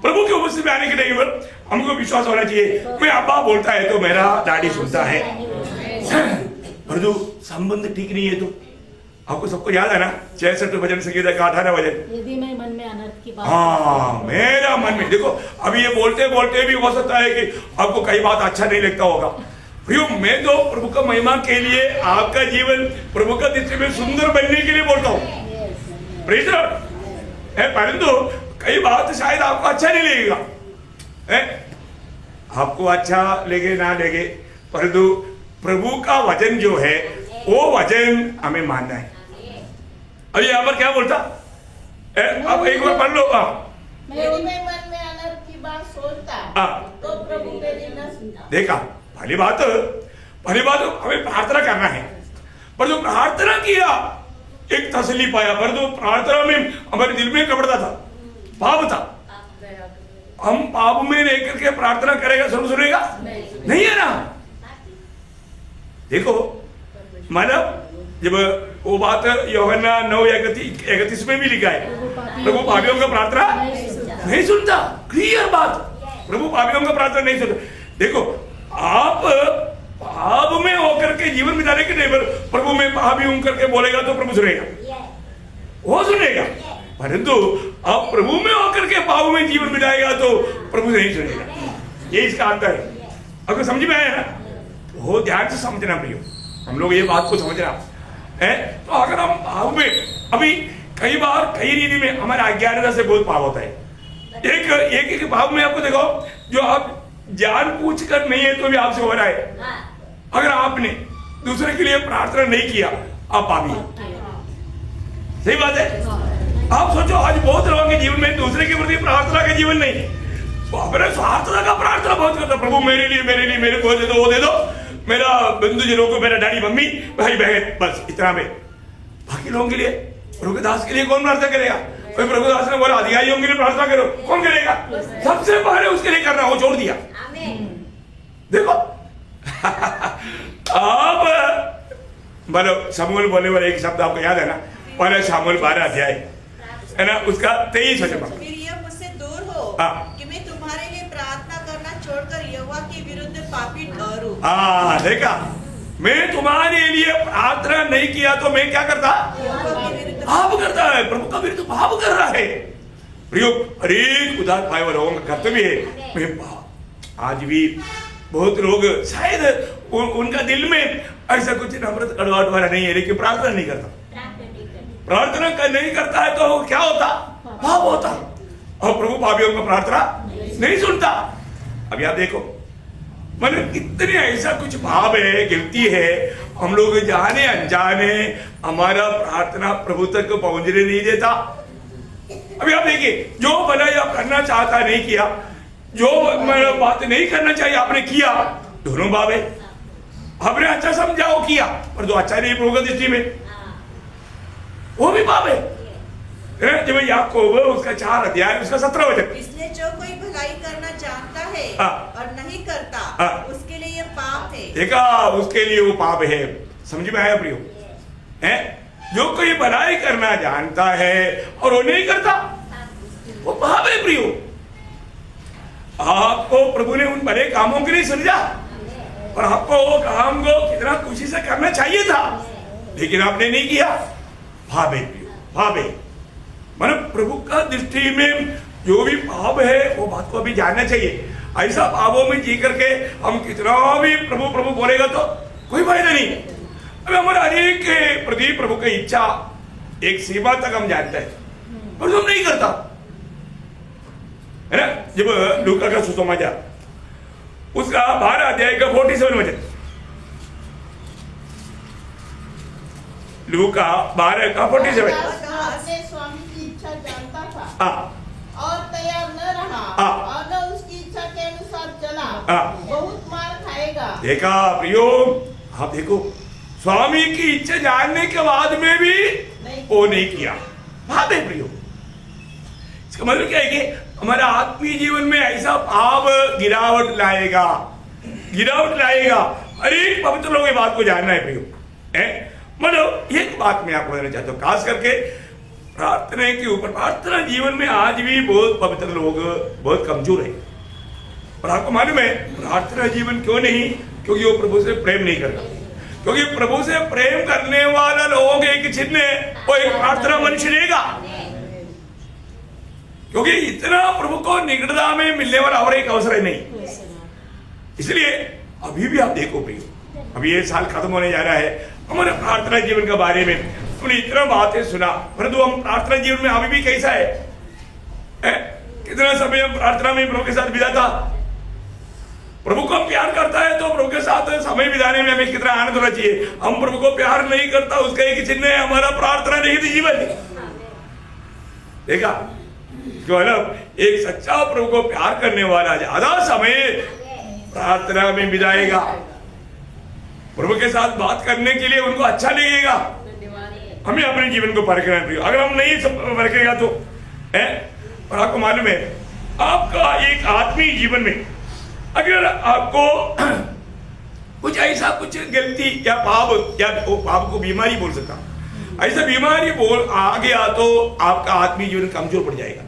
प्रभु के उपस्थिति में आने के लिए हमको विश्वास होना चाहिए। मैं अब्बा बोलता है तो मेरा डैडी सुनता है, और जो संबंध ठीक नहीं है तो आपको सबको याद है ना 66 वचन संगीता का 18 वचन, यदि मैं मन में अनर्थ की बात, हाँ मेरा मन में, देखो अभी ये बोलते बोलते भी हो सकता है कि आपको कई बात अच्छा नहीं लगता होगा। प्रियो मैं तो प्रभु का महिमा के लिए आपका जीवन प्रभु का दृष्टि में सुंदर बनने के लिए बोलता हूँ, प्रेज लॉर्ड है। परंतु कई बात शायद आपको अच्छा नहीं लगेगा, आपको अच्छा लगे ना लगे, परंतु प्रभु का वचन जो है वो वचन हमें मानना है। अब यहाँ पर क्या बोलता, आप एक बार पढ़ लो। यदि मैं मन में अनर्थ की बात सोचता तो प्रभु मेरी न सुनता। देखा, पहली बात हमें प्रार्थना करना है, पर जो प्रार्थना किया एक तसल्ली पाया, पर जो प्रार्थना में हमारे दिल में कपड़ता था, पाप था, हम पाप में लेकर के प्रार्थना करेगा सुन सुनेगा नहीं है ना। देखो मतलब जब वो बात यूहन्ना 9:31 में भी लिखा है, प्रभु पापियों का प्रार्थना नहीं सुनता, क्लियर बात, प्रभु पापियों का प्रार्थना नहीं सुनता। देखो आप पाप में होकर के जीवन बिताने के लिए प्रभु में पापी हूं करके बोलेगा तो प्रभु सुनेगा, वो सुनेगा, परंतु आप प्रभु में होकर के पाप में जीवन बिताएगा तो प्रभु नहीं सुनेगा। ये इसका अंतर है। अगर समझ में आया ना, वो ध्यान से समझना प्रियो, हम लोग ये बात को समझना है। तो अगर हम पाप में, अभी कई बार कई रीति में हमारे अज्ञानता से बहुत पाप होता है। एक पाप में आपको देखो जो आप जान पूछ कर नहीं है तो भी आपसे हो रहा है। अगर आपने दूसरे के लिए प्रार्थना नहीं किया आप पापी हैं। सही बात है। आप सोचो आज बहुत लोगों के जीवन में दूसरे के प्रति प्रार्थना का जीवन नहीं, वो अपने स्वार्थता का प्रार्थना बहुत करता। प्रभु मेरे लिए मेरे को दे दो, वो दे दो, मेरा बंधुजनों को, मेरा डैडी मम्मी भाई बहन, बस इतना में। बाकी लोगों के लिए, प्रभु के दास के लिए कौन प्रार्थना करेगा? कोई प्रभु दास ने बोला अधिकारियों के लिए प्रार्थना करो, कौन करेगा? सबसे पहले उसके लिए करना, वो छोड़ दिया। देखो अब बोलो शमूएल बोलने वाले एक शब्द आपको याद है ना, पहले शमूएल 12 अध्याय है ना, उसका 23 वचन। फिर यह मुझसे दूर हो कि मैं तुम्हारे लिए प्रार्थना करना छोड़कर यहोवा के विरुद्ध पापी ठहरूं। देखा, मैं तुम्हारे लिए प्रार्थना नहीं किया तो मैं क्या करता? पाप करता है, प्रभु का विरुद्ध पाप कर रहा है। प्रियो, हरेक उदार पाए वालों का कर्तव्य है। मैं आज भी बहुत लोग शायद उनका दिल में ऐसा कुछ नम्रता कड़वाहट वाला नहीं है, लेकिन प्रार्थना नहीं करता। प्रार्थना नहीं करता है तो क्या होता? पाप होता। और प्रभु पापियों का प्रार्थना नहीं सुनता। अब याद देखो, मैंने कितने ऐसा कुछ भाव है, गिनती है, हम लोग जाने अनजाने हमारा प्रार्थना प्रभु तक पहुंचने नहीं देता। अभी आप देखिए, जो भलाई आप करना चाहता नहीं किया, जो बात नहीं करना चाहिए आपने किया, दोनों भाव है। आपने अच्छा समझाओ किया, पर जो अच्छा नहीं प्रभु की दृष्टि में, वो भी पाप है। जब याकूब उसका 4 अध्याय उसका 17 वचन, इसलिए जो कोई भलाई करना चाहता है और नहीं करता, उसके लिए यह पाप है। देखा, उसके लिए वो पाप है। समझ में आया प्रियो? है जो कोई भलाई करना जानता है और वो नहीं करता, वो पाप है प्रियो। आपको प्रभु ने उन भले कामों के लिए समझा और आपको वो काम को कितना खुशी से करना चाहिए था, लेकिन आपने नहीं किया, पाप है प्रियो, पाप है। मतलब प्रभु का दृष्टि में जो भी पाप है वो बात को अभी जानना चाहिए। ऐसा पापों में जी करके हम कितना भी प्रभु प्रभु बोलेगा तो कोई फायदा नहीं। अब हमारा हरेक के प्रति प्रभु की इच्छा एक सीमा तक हम जानते हैं, पर हम नहीं करता है ना। जब लूका का सुसमाचार उसका 12 अध्याय का 47 वचन, लूका 12 का 47, अपने स्वामी की इच्छा जानता था और तैयार न रहा और न उसकी इच्छा के अनुसार चला, बहुत मार खाएगा। देखा प्रियो, आप देखो, स्वामी की इच्छा जानने के बाद में भी वो नहीं किया, पाप है प्रियो। इसका मतलब क्या है कि हमारा आत्मीय जीवन में ऐसा पाप गिरावट लाएगा। हर एक पवित्र लोगों की बात को जानना है प्रियो, है? मतलब एक बात मैं आपको बताना चाहता हूँ, खास करके प्रार्थना के ऊपर, प्रार्थना जीवन में आज भी बहुत पवित्र लोग बहुत कमजोर है। और आपको मालूम है प्रार्थना जीवन क्यों नहीं? क्योंकि वो प्रभु से प्रेम नहीं करता। क्योंकि प्रभु से प्रेम करने वाला लोगों के एक चिन्ह वो एक प्रार्थना मनुष्य लेगा। क्योंकि इतना प्रभु को निकटता में मिलने वाला और एक अवसर है नहीं। इसलिए अभी भी आप देखो प्रियो, अभी ये साल खत्म होने जा रहा है, हमारे प्रार्थना जीवन के बारे में हमने इतना बातें सुना, परंतु हम प्रार्थना जीवन में अभी भी कैसा है? कितना समय हम प्रार्थना में प्रभु के साथ बिताता? प्रभु को हम प्यार करता है तो प्रभु के साथ समय बिताने में हमें कितना आनंद होना चाहिए। हम प्रभु को प्यार नहीं करता, उसका एक चिन्ह है हमारा प्रार्थना नहीं थी जीवन। देखा, मतलब एक सच्चा प्रभु को प्यार करने वाला ज्यादा समय प्रार्थना में बिताएगा, प्रभु के साथ बात करने के लिए उनको अच्छा लगेगा। हमें अपने जीवन को परखना है। अगर हम नहीं परखेगा तो है। और आपको मालूम है, आपका एक आत्मीय जीवन में अगर आपको कुछ ऐसा कुछ गलती या पाप, या पाप को बीमारी बोल सकता, ऐसा बीमारी बोल आ गया तो आपका आत्मीय जीवन कमजोर पड़ जाएगा।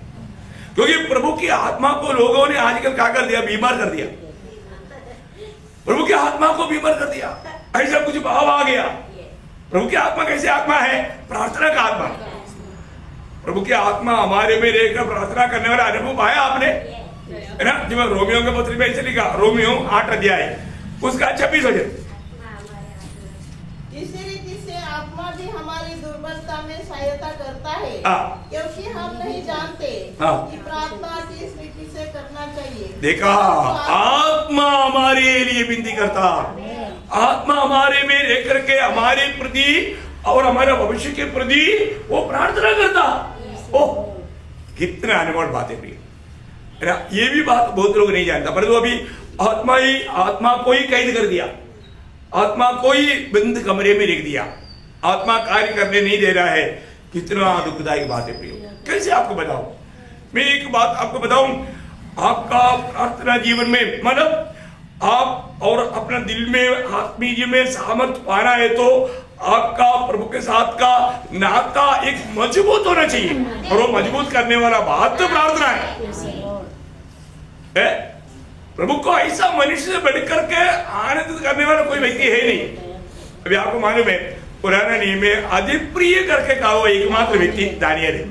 क्योंकि प्रभु की आत्मा को लोगों ने आजकल क्या कर दिया? बीमार कर दिया। प्रभु की आत्मा को बीमार कर दिया, ऐसा कुछ भाव आ गया। प्रभु की आत्मा कैसे आत्मा है? प्रार्थना का आत्मा। प्रभु की आत्मा हमारे में रहकर प्रार्थना करने वाला अनुभव पाया आपने, है ना? जब रोमियो के पत्र में ऐसे लिखा, रोमियो 8 अध्याय उसका 26 वचन, इसी रीति से आत्मा भी हमारी दुर्बलता में सहायता करता है, क्योंकि हम नहीं जानते कि प्रार्थना किस रीति से करना चाहिए। देखा, आत्मा हमारे लिए विनती करता, आत्मा हमारे में रह करके हमारे प्रति और हमारे भविष्य के प्रति वो प्रार्थना करता। ओह, कितना अनमोल बात है प्रिय। ये भी बात बहुत लोग नहीं जानता, परंतु अभी आत्मा को ही कैद कर दिया, आत्मा को ही बंद कमरे में रख दिया, आत्मा कार्य करने नहीं दे रहा है। कितना दुखदायक बात है प्रिय। कैसे आपको बताऊं? मैं एक बात आपको बताऊं, आपका प्रार्थना जीवन में मतलब आप और अपना दिल में आत्मीय में सामर्थ्य पाना है तो आपका प्रभु के साथ का नाता एक मजबूत होना चाहिए, और वो मजबूत करने वाला बात तो प्रार्थना है। प्रभु को ऐसा मनुष्य से बढ़कर के आनंदित करने वाला कोई व्यक्ति है नहीं। अभी आपको मालूम है, पुराना नियम में अधिक प्रिय करके कहा हुआ एकमात्र व्यक्ति दानियल है।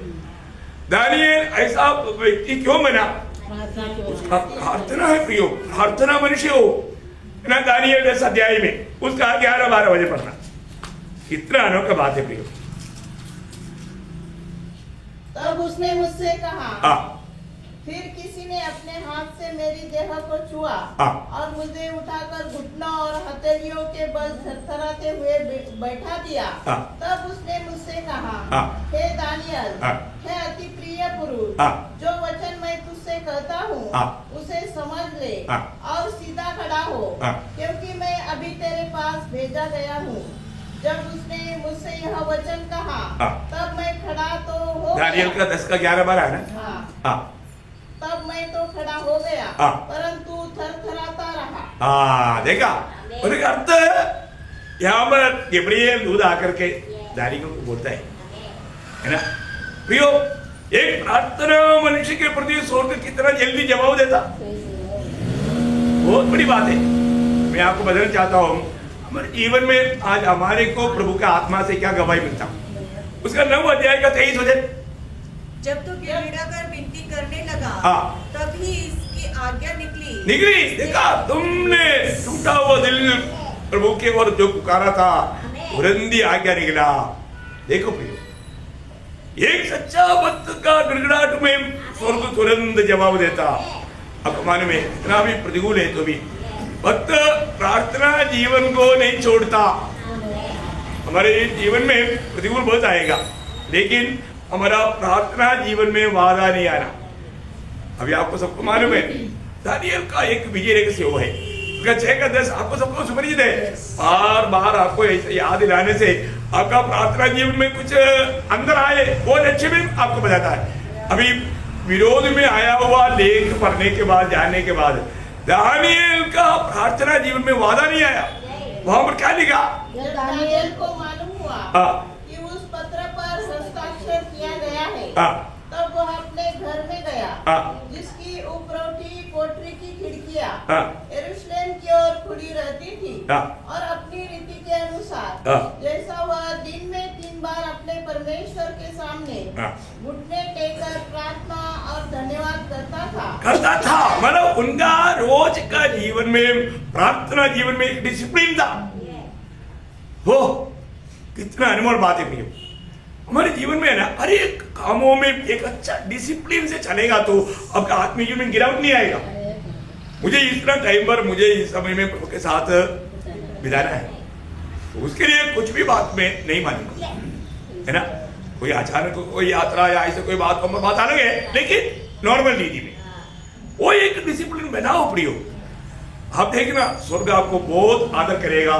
दानियल ऐसा व्यक्ति क्यों बना? प्रार्थना है प्रियो, प्रार्थना मनुष्य हो ना। दानियल 10 अध्याय में उसका 11-12 बजे पढ़ना, कितना अनोखा बात है प्रियो। तब उसने मुझसे कहा, फिर किसी ने अपने हाथ से मेरी देह को छुआ और मुझे उठाकर घुटनों और हथेलियों के बल थरथराते हुए बैठा दिया। तब उसने मुझसे कहा, हे दानियल, हे अति प्रिय पुरुष, जो वचन मैं तुझसे कहता हूँ उसे समझ ले और सीधा खड़ा हो, क्योंकि मैं अभी तेरे पास भेजा गया हूँ। जब उसने मुझसे यह वचन कहा, तब मैं खड़ा तो हो गया। दानियल का 10 का 11-12 है ना। तब मैं तो खड़ा हो गया, परंतु थरथराता रहा। देखा, उसका अर्थ यहाँ पर गब्रिएल दूध आकर के दानियल को बोलता है ना प्रियो, एक प्रार्थना मनुष्य के प्रति स्वर्ग कितना जल्दी जवाब देता, बहुत बड़ी बात है। मैं आपको बताना चाहता हूँ, हमारे जीवन में आज हमारे को प्रभु का आत्मा से क्या गवाही मिलता। उसका 9 अध्याय का 23 वचन, जब तो गिड़गिड़ाकर विनती करने लगा, तभी इसकी आज्ञा निकली। देखा, तुमने टूटा हुआ दिल प्रभु के ओर जो पुकारा था, तुरंत ही आज्ञा निकला। देखो प्रियो, एक सच्चा भक्त का गिड़गिड़ाहट में स्वर्ग तुरंत जवाब देता। अब मालूम में इतना भी प्रतिकूल है तो भी भक्त प्रार्थना जीवन को नहीं छोड़ता। हमारे जीवन में प्रतिकूल बहुत आएगा, लेकिन हमारा प्रार्थना जीवन में वादा नहीं आना। अभी आपको सबको मालूम है, दानियल का एक विजय रहस्य वो है, उसका 6 का 10 आपको सबको सुपरिचित है। बार बार आपको याद दिलाने से आपका प्रार्थना जीवन में कुछ अंदर आए, वो अच्छे में आपको बताता है। अभी विरोध में आया हुआ लेख पढ़ने के बाद, जानने के बाद, दानियल का प्रार्थना जीवन में वादा नहीं आया। वहां पर क्या लिखा? दानियल को मालूम हुआ कि उस पत्र पर हस्ताक्षर किया गया है, तब वह अपने घर में गया, जिसकी उपरोटी कोठरी की खिड़कियां यरूशलेम की ओर खुली रहती थी, और अपनी रीति के अनुसार जैसा वह दिन में 3 बार अपने परमेश्वर के सामने घुटने टेककर प्रार्थना और धन्यवाद करता था। मतलब उनका रोज का जीवन में प्रार्थना जीवन में एक डिसिप्लिन था। वो कितना अनमोल बात है प्रियो। हमारे जीवन में है ना, हर एक कामों में एक अच्छा डिसिप्लिन से चलेगा तो आपका आत्मीय जीवन में गिरावट नहीं आएगा। मुझे इतना टाइम पर, मुझे इस समय में प्रभु के साथ बिताना है, तो उसके लिए कुछ भी बात में नहीं मानूंगा, है ना। कोई अचानक कोई यात्रा या ऐसे कोई बात अलग है, लेकिन नॉर्मल नीति में वो एक डिसिप्लिन बनाओ प्रियो। आप देखना, स्वर्ग आपको बहुत आदर करेगा,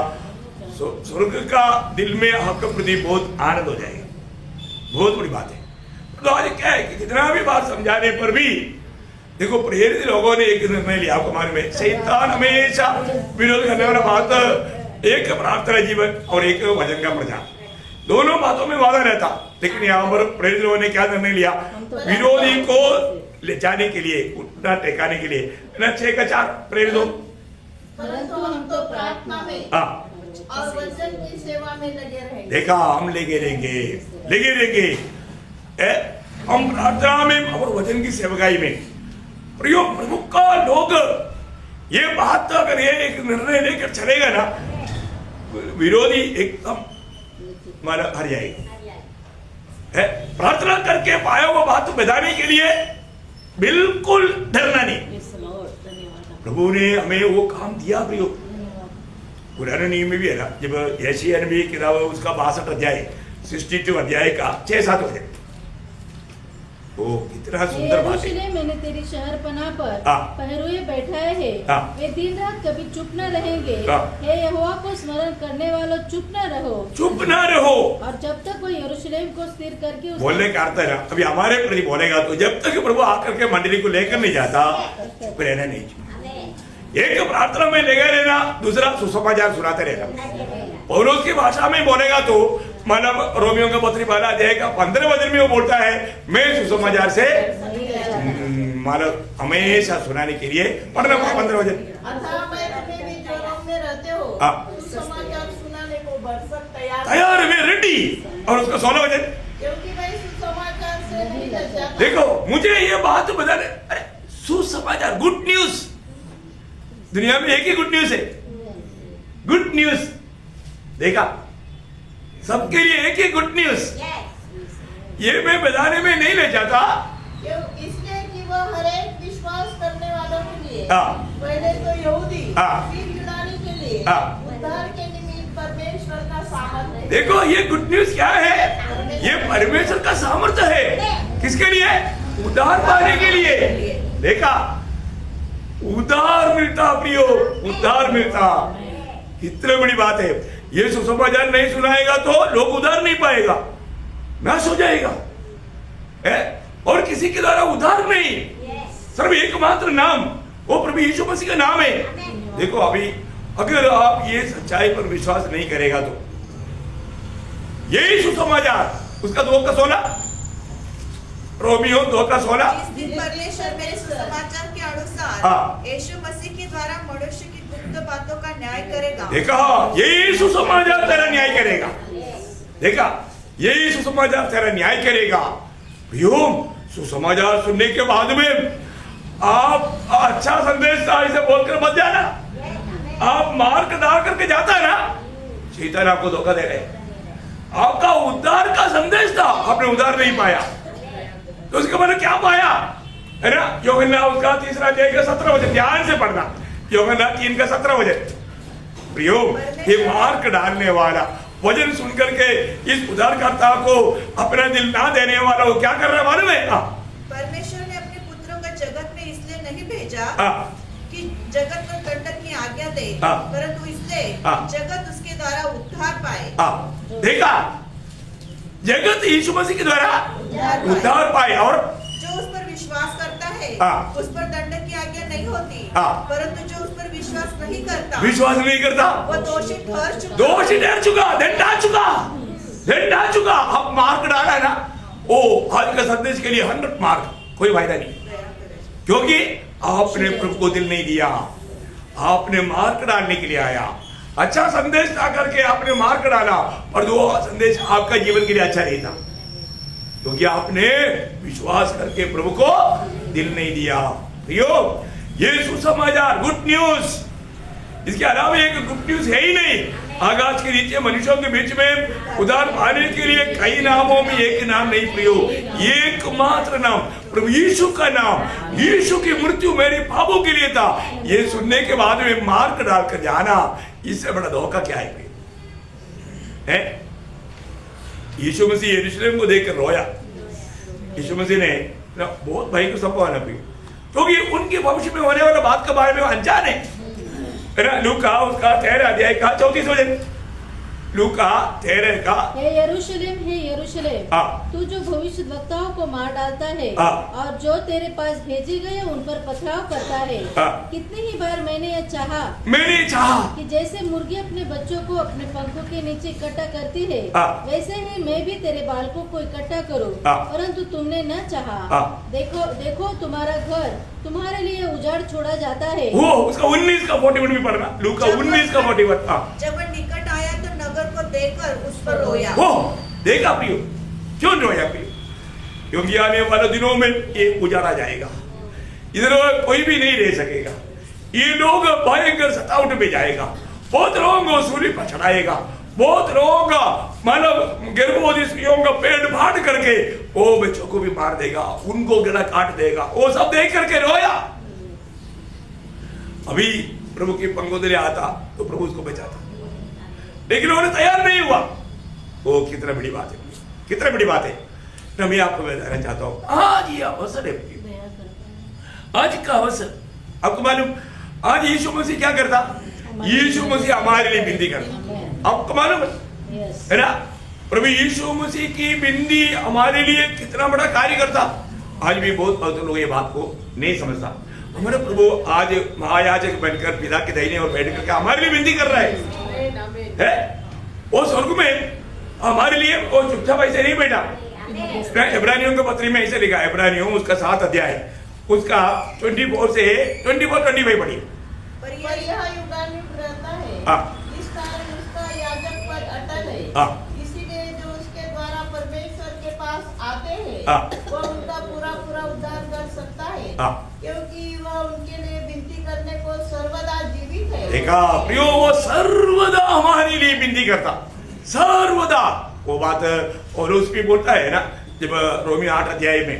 स्वर्ग का दिल में आपके प्रति बहुत आनंद हो जाएगा। बहुत बड़ी बात है। तो आज क्या है कि कितना भी बात समझाने पर भी देखो, प्रेरित लोगों ने एक निर्णय लिया। आपको मालूम है, शैतान हमेशा विरोध करने वाला बात, एक प्रार्थना जीवन और एक वचन का प्रचार, दोनों बातों में वादा रहता। लेकिन यहाँ पर प्रेरित लोगों ने क्या निर्णय लिया? विरोधी को ले जाने के लिए, उठना टेकाने के लिए 6 का 4 प्रेरित हो। परंतु हम तो प्रार्थना में और वचन की सेवा में लगे रहेंगे। देखा, हम लगे रहेंगे हम प्रार्थना में और वचन की सेवकाई में। प्रियो, प्रभु का लोग ये बात अगर ये एक निर्णय लेकर चलेगा ना, विरोधी एकदम माना हर जाएगा। है प्रार्थना करके पाया हुआ बात बताने के लिए बिल्कुल डरना नहीं। प्रभु ने हमें वो काम दिया प्रियो। पुराने नियम में भी है ना, जब यशायाह नबी की किताब उसका 62 अध्याय 62 अध्याय का 6-7 वचन, वो कितना सुंदर बात है। मैंने तेरी शहरपनाह पर हाँ। पहरुए बैठाए हैं, हाँ। वे दिन रात कभी चुप न रहेंगे। हाँ। हे यहोवा को स्मरण करने वालों, चुप न रहो। चुप ना रहो। और जब तक वो यरूशलेम को स्थिर करके उसका- बोलने का अर्थ है ना, अभी हमारे प्रति बोलेगा तो जब तक प्रभु आकर के मंडली को लेकर नहीं जाता प्रेरणा नहीं चाहिए। एक प्रार्थना में लेगा रहना, दूसरा सुसमाचार सुनाते रहना। पौलुस की भाषा में बोलेगा तो मतलब रोमियो का पत्री 12 अध्याय का 15 वचन में वो बोलता है, मैं सुसमाचार से मतलब हमेशा सुनाने के लिए पढ़ना 15 वचन। अतः मैं तुम्हें भी जो रोम में रहते हो हाँ। सुसमाचार सुनाने को भरसक तैयार तैयार में रेडी। और उसका 16 वचन, क्योंकि मैं सुसमाचार से नहीं लजाता। देखो मुझे ये बात बताने, अरे सुसमाचार, गुड न्यूज। दुनिया में एक ही गुड न्यूज है, गुड न्यूज। देखा, सबके लिए एक ही गुड न्यूज। ये मैं बताने में नहीं ले जाता, इसलिए कि वह हर एक विश्वास करने वालों के लिए, हाँ। पहले तो यहूदी, हाँ। फिर यूनानी के लिए हाँ। उद्धार के निमित्त परमेश्वर का सामर्थ्य है। देखो ये गुड न्यूज क्या है, ये परमेश्वर का सामर्थ्य है। किसके लिए? उद्धार पाने के लिए। देखा, उद्धार मिलता प्रियो, उद्धार मिलता। इतनी बड़ी बात है। ये सुसमाचार नहीं सुनाएगा तो लोग उद्धार नहीं पाएगा, नाश हो जाएगा। है? और किसी के द्वारा उद्धार नहीं, सिर्फ एकमात्र नाम, वो प्रभु यीशु मसीह का नाम है। देखो अभी अगर आप ये सच्चाई पर विश्वास नहीं करेगा तो यही सुसमाचार, उसका 2:16, रोमियो 2:16। जिस दिन परमेश्वर मेरे सुसमाचार के अनुसार हाँ। यीशु मसीह के द्वारा मनुष्य की गुप्त बातों का न्याय करेगा। देखा, यही सुसमाचार तेरा न्याय करेगा। देखा, यही सुसमाचार तेरा न्याय करेगा। भैयों, सुसमाचार सुनने के बाद में आप अच्छा संदेश ऐसे बोलकर मत जाना। आप मार्क डाल करके जाता है ना, शैतान आपको धोखा दे रहे। आपका उद्धार का संदेश था, आपने उद्धार नहीं पाया, तो उसके बाद क्या पाया है ना? यूहन्ना उसका 3 अध्याय का 17 वचन ध्यान से पढ़ना। यूहन्ना 3 का 17 वचन। प्रियो, ये मार्क डालने वाला वचन सुनकर के इस उद्धारकर्ता को अपना दिल ना देने वाला वो क्या कर रहा है मालूम है? परमेश्वर ने अपने पुत्रों को जगत में इसलिए नहीं भेजा हाँ। कि जगत को दंडन की आज्ञा दे, हाँ। परंतु इसलिए हाँ। जगत उसके द्वारा उद्धार पाए। देखा, जगत यीशु मसीह के द्वारा उद्धार पाए। और जो उस पर विश्वास करता है हाँ। उस पर दंड की आज्ञा नहीं होती, हाँ। परंतु जो उस पर विश्वास नहीं करता विश्वास नहीं करता वो दोषी ठहर चुका। दोषी ठहर चुका, दंड आ चुका, दंड आ चुका। अब मार्क डाला है ना, ओ आज का संदेश के लिए 100 मार्क, कोई फायदा नहीं, क्योंकि आपने प्रभु को दिल नहीं दिया। आपने मार्क डालने के लिए आया, अच्छा संदेश ला करके आपने मार्क डाला, और वो संदेश आपका जीवन के लिए अच्छा नहीं था, क्योंकि आपने विश्वास करके प्रभु को दिल नहीं दिया। प्रियो, ये सुसमाचार, गुड न्यूज, इसके अलावा एक गुड न्यूज है ही नहीं। आकाश के नीचे मनुष्यों के बीच में उद्धार पाने के लिए कई नामों में एक नाम नहीं प्रियो, एकमात्र नाम, प्रभु यीशु का नाम। यीशु की मृत्यु मेरे पापों के लिए था। ये सुनने के बाद में मार्क डालकर जाना, इससे बड़ा धोखा क्या है प्रियो? है? यीशु मसीह यरूशलेम को देखकर रोया। यीशु मसीह ने बहुत भाई को संभाला प्रियो, क्योंकि उनके भविष्य में होने वाला बात के बारे में अनजान है। लूका उसका 13 अध्याय का 34 वचन, लूका 13 का, हे यरूशलेम, तू जो भविष्यद्वक्ताओं को मार डालता है और जो तेरे पास भेजे गए उन पर पथराव करता है, कितनी ही बार मैंने यह चाहा कि जैसे मुर्गी अपने बच्चों को अपने पंखों के नीचे इकट्ठा करती है, वैसे ही मैं भी तेरे बालकों को इकट्ठा करूं, परंतु तुमने न चाहा। देखो तुम्हारा घर तुम्हारे लिए उजाड़ छोड़ा जाता है। वो उसका 19 का 41 भी पढ़ना, लूका 19 का 41। जब वह निकट आया तो नगर को देखकर उस पर रोया। वो देखा प्रियो, क्यों रोया प्रियो? क्योंकि आने वाले दिनों में ये उजाड़ा जाएगा, इधर कोई भी नहीं रह सकेगा। ये लोग भयंकर सतावट में जाएगा, बहुत लोगों को सूली पर चढ़ाएगा, बहुत लोगों का मतलब गर्भवती स्त्रियों का पेट फाड़ करके वो बच्चों को भी मार देगा, उनको गला काट देगा, वो सब देख करके रोया। अभी प्रभु की पंगों आता तो प्रभु उसको बचाता, लेकिन उन्होंने तैयार नहीं हुआ। वो कितना बड़ी बात है, कितना बड़ी बात है। तो मैं आपको बताना चाहता हूं, आज ये अवसर है, आज का अवसर। आपको मालूम आज यीशु मसीह क्या करता? यीशु मसीह हमारे लिए विनती करता। आपको मालूम है ना, प्रभु यीशु मसीह की विनती हमारे लिए कितना बड़ा कार्य करता। आज भी बहुत लोग ये बात को नहीं समझता। हमारे प्रभु आज महायाजक बनकर पिता के दाहिने और बैठ करके हमारे लिए विनती कर रहा है। वो स्वर्ग में हमारे लिए वो चुपचाप ऐसे नहीं बैठा। इब्रानियों के पत्री में ऐसे लिखा, इब्रानियों उसका 7 अध्याय उसका 24 से 24-25 पढ़िए। पर यह युगानुयुग रहता है, इस कारण उसका याजक पद अटल है। इसीलिए जो उसके द्वारा परमेश्वर के पास आते हैं वह उनका पूरा उद्धार कर सकता है, क्योंकि वह उनके लिए विनती करने को सर्वदा जीवित है। देखा प्रियो, वो सर्वदा हमारे लिए विनती करता, सर्वदा। वो बात और उस भी बोलता है ना, जब रोमी 8 अध्याय में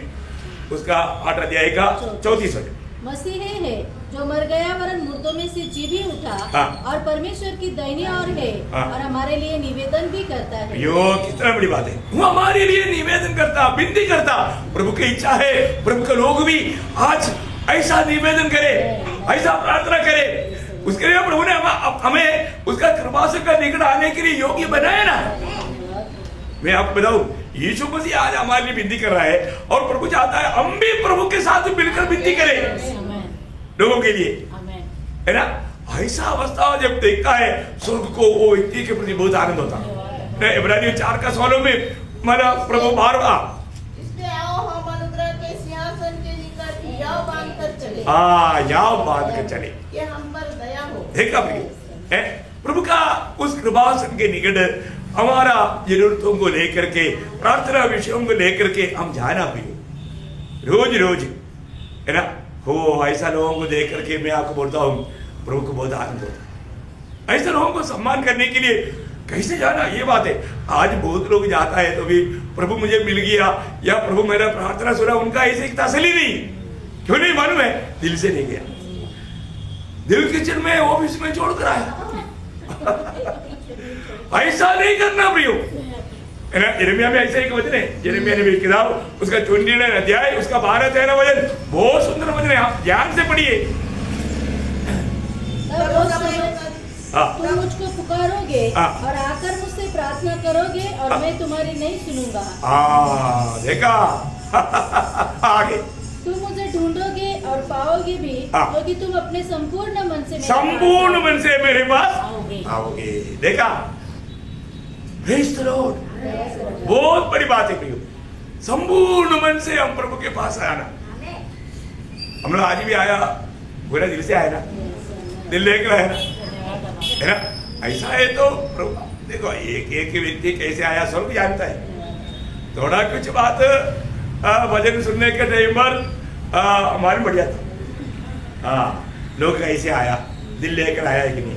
उसका 8 अध्याय का 34 वचन, मसीह है जो मर गया वरन मुर्दों में से जी भी उठा और परमेश्वर की दाहिनी ओर है और हमारे लिए निवेदन भी करता है। यो कितना बड़ी बात है, वो हमारे लिए निवेदन करता, विनती करता। प्रभु की इच्छा है प्रभु के लोग भी आज ऐसा निवेदन करे, ऐसा प्रार्थना करे। उसके लिए प्रभु ने हमें उसका कृपासन का निकट आने के लिए योग्य बनाया ना। मैं आपको बताऊं, यीशु मसीह आज हमारे लिए विनती कर रहा है और प्रभु चाहता है हम भी प्रभु के साथ मिलकर विनती करें लोगों के लिए, है ना। ऐसा अवस्था जब देखता है स्वर्ग को, वो व्यक्ति के प्रति बहुत आनंद होता है। इब्रानियों 4:16 में माना प्रभु बार इसलिए आओ हम अनुग्रह के सिंहासन के निकट याव बांध कर चले, याव बांध कर चले, ये हम पर दया हो। देखा प्रिय, प्रभु का उस कृपासन के निकट हमारा जरूरतों को लेकर के, प्रार्थना विषयों को लेकर के हम जाना प्रिय, रोज रोज, है ना। हो ऐसा लोगों को देख करके मैं आपको बोलता हूँ प्रभु को बहुत आनंद होता है। ऐसे लोगों को सम्मान करने के लिए कैसे जाना, ये बात है। आज बहुत लोग जाता है तो भी प्रभु मुझे मिल गया या प्रभु मेरा प्रार्थना सुना, उनका ऐसे तसल्ली नहीं। क्यों नहीं मालूम है? दिल से नहीं गया, दिल किचन में ऑफिस में छोड़ कर आया। ऐसा नहीं करना प्रियो, है ना। यिर्मयाह में ऐसा एक वचन है, यिर्मयाह ने भी किताब उसका 29 अध्याय उसका 12-13 वचन, बहुत सुंदर वचन है, आप ध्यान से पढ़िए। तुम मुझको पुकारोगे और आकर मुझसे प्रार्थना करोगे और मैं तुम्हारी नहीं सुनूंगा। देखा आगे, तुम मुझे ढूंढोगे और पाओगे भी, क्योंकि तुम अपने संपूर्ण मन से मेरे पास आओगे। देखा, प्रेज़ द लॉर्ड। बहुत बड़ी बात है प्रियो, संपूर्ण मन से हम प्रभु के पास आना। हम लोग आज भी आया, पूरा दिल से आया ना, दिल लेकर आया ना, है ना। ऐसा है तो प्रभु देखो, एक व्यक्ति कैसे आया स्वर्ग जानता है। थोड़ा कुछ बात भजन सुनने के टाइम पर हमारे बढ़िया था, लोग कैसे आया, दिल लेकर आया है कि नहीं,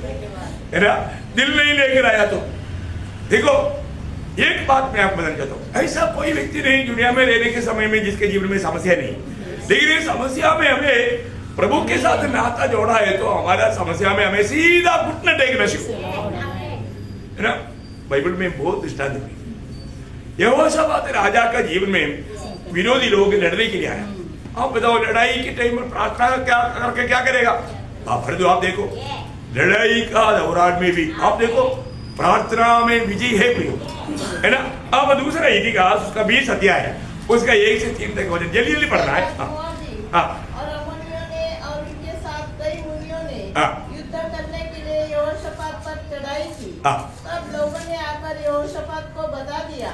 है ना। दिल नहीं लेकर आया तो देखो, एक बात मैं आपको बताना चाहता हूँ, ऐसा कोई व्यक्ति नहीं दुनिया में रहने के समय में जिसके जीवन में समस्या नहीं, लेकिन इस समस्या में हमें प्रभु के साथ नाता जोड़ा है तो हमारा समस्या में हमें सीधा घुटना टेकना शुरू, है ना। बाइबल में बहुत दृष्टांत है। यहोशापात राजा का जीवन में विरोधी लोग लड़ने के लिए आया। आप बताओ, लड़ाई के टाइम में प्रार्थना करके क्या करेगा? फिर तो आप देखो, लड़ाई का दौरान में भी आप देखो प्रार्थना में विजय है प्रियो, है ना। अब दूसरा इतिहास उसका 20 अध्याय है, उसका 1 से 3 तक वचन जल्दी जल्दी पढ़ना है। और अम्मोनियों ने और उनके साथ कई मुनियों ने युद्ध करने के लिए यहोशापात पर चढ़ाई की। तब लोगों ने आकर यहोशापात को बता दिया,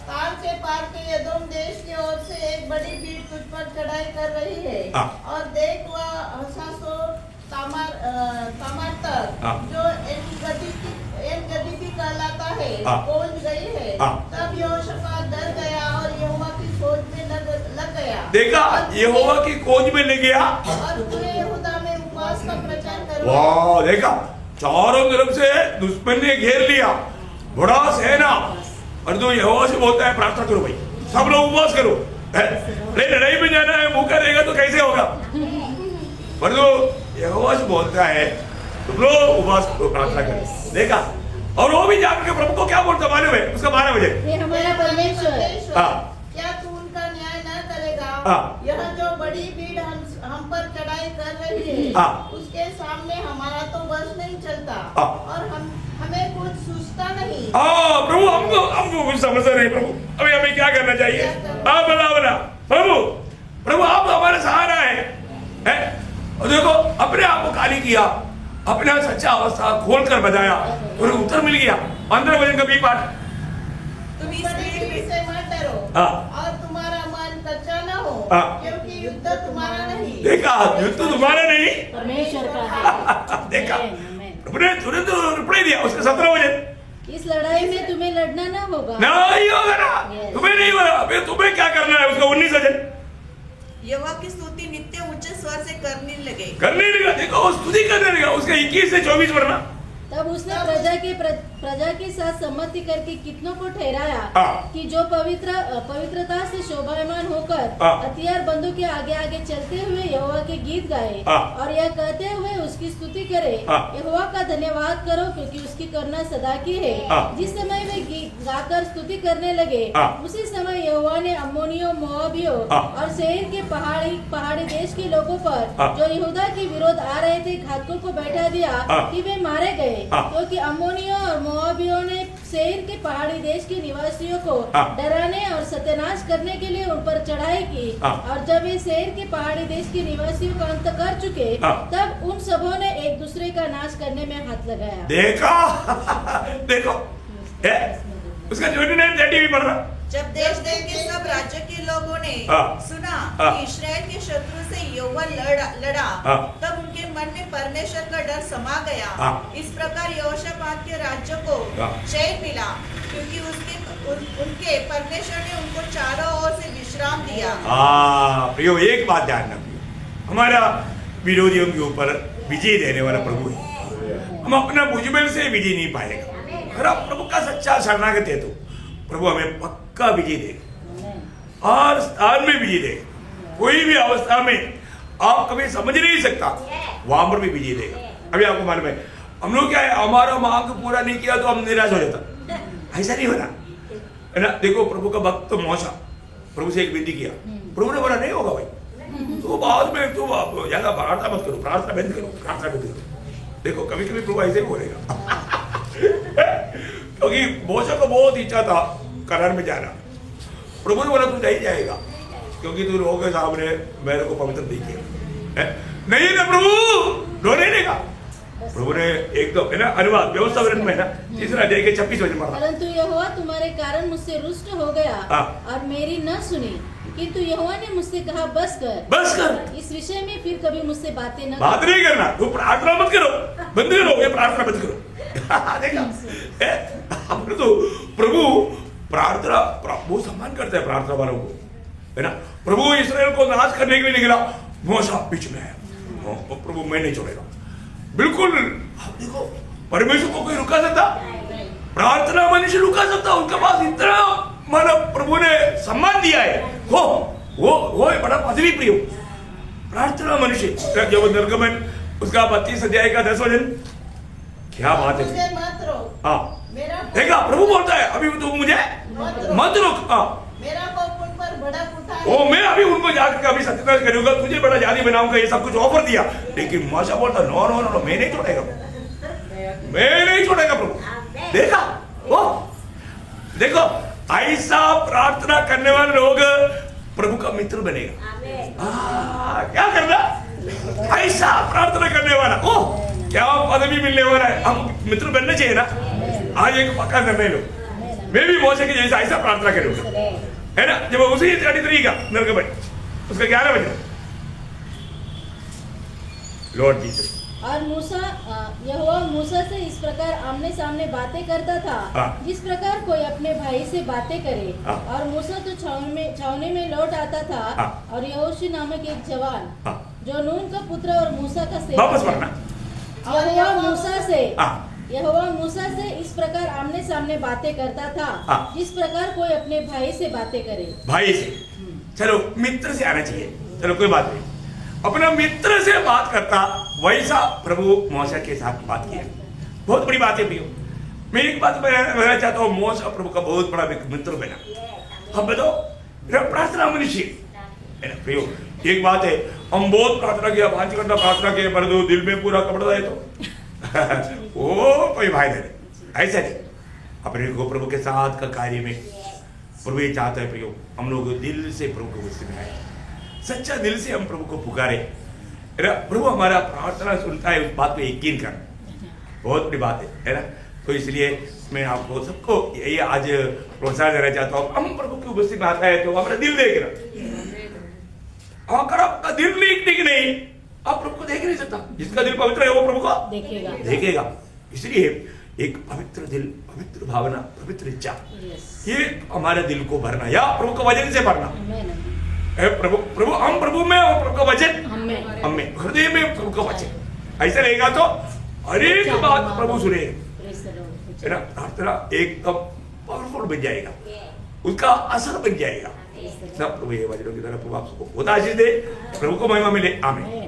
ताल के पार के एदोम देश की ओर से एक बड़ी भीड़ तुझ पर चढ़ाई कर रही है, और देख वह हसासोर तामार तक जो एन-गदी कहलाता है पहुंच गई है। तब यहोशापात डर गया और यहोवा की खोज में लग गया। देखा, यहोवा की खोज में लग गया और पूरे यहूदा में उपवास का प्रचार करवाया। वाह, देखा, चारों तरफ से दुश्मन ने घेर लिया, बड़ा सेना। और तो यहोवा से बोलता है प्रार्थना करो भाई, सब लोग उपवास करो। अरे लड़ाई में जाना है, भूखा रहेगा तो कैसे होगा? पर तो यहोवा से बोलता है तुम लोग उपवास करो, प्रार्थना करो। देखा? और वो भी जाकर के प्रभु को क्या बोलता मालूम है? उसका 12 बजे ये हमारा परमेश्वर। क्या तू उनका न्याय न करेगा? यह जो बड़ी भीड़ हम पर चढ़ाई कर रही है, उसके सामने हमारा तो बस नहीं चलता और हमें कुछ सूझता नहीं। प्रभु हमको कुछ समझता नहीं। प्रभु अभी हमें क्या करना चाहिए? आप बता प्रभु आप हमारा सहारा है? और देखो अपने आप को खाली किया, अपना सच्चा अवस्था खोल कर बताया और उत्तर मिल गया। 15 वचन का बी पाठ, तुम इस भीड़ से मत डरो और तुम्हारा मन कच्चा न हो, क्योंकि युद्ध तुम्हारा नहीं। देखा? युद्ध तुम्हारा नहीं, परमेश्वर का है। देखा? प्रभु ने तुरंत रिप्लाई दिया उसके 17 वचन। इस लड़ाई में तुम्हें लड़ना ना होगा। नहीं होगा ना, तुम्हें नहीं होगा। तुम्हें क्या करना है? उसका 19 वचन, यहोवा की स्तुति नित्य ऊंचे स्वर से करने लगे। देखो वो स्तुति करने लगा। उसका 21 से 24 पढ़ना। तब उसने प्रजा के साथ सम्मति करके कितनों को ठहराया कि जो पवित्रता से शोभायमान होकर हथियार बंदों के आगे आगे चलते हुए यहोवा के गीत गाए और यह कहते हुए उसकी स्तुति करे, यहोवा का धन्यवाद करो क्योंकि उसकी करुणा सदा की है। जिस समय वे गीत गाकर स्तुति करने लगे, उसी समय यहोवा ने अम्मोनियों, मोआबियों और सेईर के पहाड़ी देश के लोगों पर जो यहूदा के विरोध आ रहे थे घातकों को बैठा दिया कि वे मारे गए, क्योंकि अम्मोनियों और मोआबियों ने सेईर के पहाड़ी देश के निवासियों को डराने और सत्यानाश करने के लिए उन पर चढ़ाई की। और जब वे सेईर के पहाड़ी देश के निवासियों का अंत कर चुके, तब उन सबों ने एक दूसरे का नाश करने में हाथ लगाया। देखो उसका 29-30 भी पढ़ रहा। जब देश के सब राज्य के लोगों ने सुना कि इस्राएल के शत्रु से यहोवा लड़ा, तब उनके मन में परमेश्वर का डर समा गया। इस प्रकार यहोशापात के राज्य को चैन मिला, क्योंकि उनके परमेश्वर ने उनको चारों ओर से विश्राम दिया। प्रियो एक बात ध्यान रखिए, हमारा विरोधियों के ऊपर विजय देने वाला प्रभु है। हम अपना भुजबल से विजय नहीं पाएगा। अगर आप प्रभु का सच्चा शरणागत है तो प्रभु हमें पक्का विजय देगा और स्थान में विजय देगा। कोई भी अवस्था में आप कभी समझ नहीं सकता, वहां पर भी विजय देगा। अभी आपको मालूम है हम लोग क्या है, हमारा मांग पूरा नहीं किया तो हम निराश हो जाता, ऐसा नहीं होना है ना। देखो प्रभु का भक्त मौसा प्रभु से एक विनती किया, प्रभु ने बोला नहीं होगा भाई, तो बाद में तो आप ज्यादा प्रार्थना मत करो, प्रार्थना बंद करो, प्रार्थना बंद करो। देखो कभी कभी प्रभु ऐसे बोलेगा क्योंकि मौसा को बहुत इच्छा था करार में जाना। प्रभु ने बोला तू नहीं जाएगा क्योंकि तू लोगों के सामने मेरे को पवित्र नहीं किया। नहीं ना प्रभु, रोने देगा। प्रभु ने एकदम है ना अनुवाद व्यवस्था में है ना 3 अध्याय के 26 वचन पढ़ा। परंतु यहोवा तुम्हारे कारण मुझसे रुष्ट हो गया और मेरी न सुनी, किंतु यहोवा ने मुझसे कहा बस कर, इस विषय में फिर कभी मुझसे बात नहीं करना। तू प्रार्थना मत करो, बंद करो, ये प्रार्थना बंद करो। देखा तो प्रभु प्रार्थना बहुत सम्मान करते हैं प्रार्थना वालों को, है ना। प्रभु इस्राएल को नाश करने के लिए निकला, मौसा बीच में है, प्रभु मैं नहीं छोड़ेगा। बिल्कुल देखो परमेश्वर को कोई रुका सकता? प्रार्थना मनुष्य रुका सकता? उनके पास इतना मतलब प्रभु ने सम्मान दिया है, वो बड़ा पदवी प्रिय प्रार्थना मनुष्य। जब निर्गमन उसका 32 अध्याय का 10 वचन, क्या बात है। देखा प्रभु बोलता है अभी तू मुझे मत रोक, मेरा कोप उन पर भड़क उठा है। मैं अभी उनको जाकर अभी सत्यानाश करूंगा, तुझे बड़ा जाली बनाऊंगा, ये सब कुछ ऑफर दिया। लेकिन मौसा बोलता नो नो नो, मैं नहीं छोड़ेगा, मैं नहीं छोड़ेगा प्रभु। देखा वो देखो ऐसा प्रार्थना करने वाले लोग प्रभु का मित्र बनेगा। क्या करना? ऐसा प्रार्थना करने वाला, क्या पदवी मिलने वाला है, हम मित्र बनने चाहिए ना। आज एक पक्का निर्णय लो, मैं भी मौसे के जैसा ऐसा प्रार्थना करूंगा, है ना। जब उसी 33 का निर्गमन उसका 11 बजे लॉर्ड जीसस और यहोवा मूसा से इस प्रकार आमने सामने बातें करता था जिस प्रकार कोई अपने भाई से बातें करे। और मूसा तो छावनी में लौट आता था और यहोशू नामक एक जवान जो नून का पुत्र और मूसा का सेवक, यहोवा मूसा से यहोवा मूसा से इस प्रकार आमने सामने बातें करता था हाँ। जिस प्रकार कोई अपने भाई से बातें करे। भाई से, चलो मित्र से आना चाहिए, चलो कोई बात नहीं, अपना मित्र से बात करता वैसा प्रभु मूसा के साथ बात किया। बहुत बड़ी बात है प्रियो। मैं एक बात कहना चाहता हूँ, मूसा प्रभु का बहुत बड़ा मित्र बना। हम बताओ प्रार्थना मनुष्य है ना प्रियो। एक बात है, हम बहुत प्रार्थना किया, 5 घंटा प्रार्थना किया, पर दो दिल में पूरा कपड़ा है तो वो कोई फायदा नहीं। ऐसा नहीं, अपने को प्रभु के साथ का कार्य में प्रभु ये चाहता है प्रियो, हम लोग दिल से प्रभु को गुस्से में आए, सच्चा दिल से हम प्रभु को पुकारे, प्रभु हमारा प्रार्थना सुनता है, उस बात को यकीन कर, बहुत बड़ी बात है ना। तो इसलिए मैं आपको सबको यही आज प्रोत्साहन देना चाहता हूँ, हम प्रभु की उपस्थिति में आता है तो हमारा दिल देख रहा, अगर आपका दिल ठीक नहीं, आप प्रभु को देख नहीं सकता। जिसका दिल पवित्र है वो प्रभु को देखेगा। इसलिए एक पवित्र दिल, पवित्र भावना, पवित्र इच्छा, ये हमारे दिल को भरना या प्रभु का वचन से भरना। प्रभु हम प्रभु में और प्रभु का वचन हम में, हृदय में प्रभु का वचन ऐसा रहेगा तो हर एक बात प्रभु सुनेगा, है ना। प्रार्थना एकदम पावरफुल बन जाएगा, उसका असर बन जाएगा। सब प्रभु ये वचनों की तरफ प्रभु आपको बहुत आशीष दे, प्रभु को महिमा मिले, आमीन।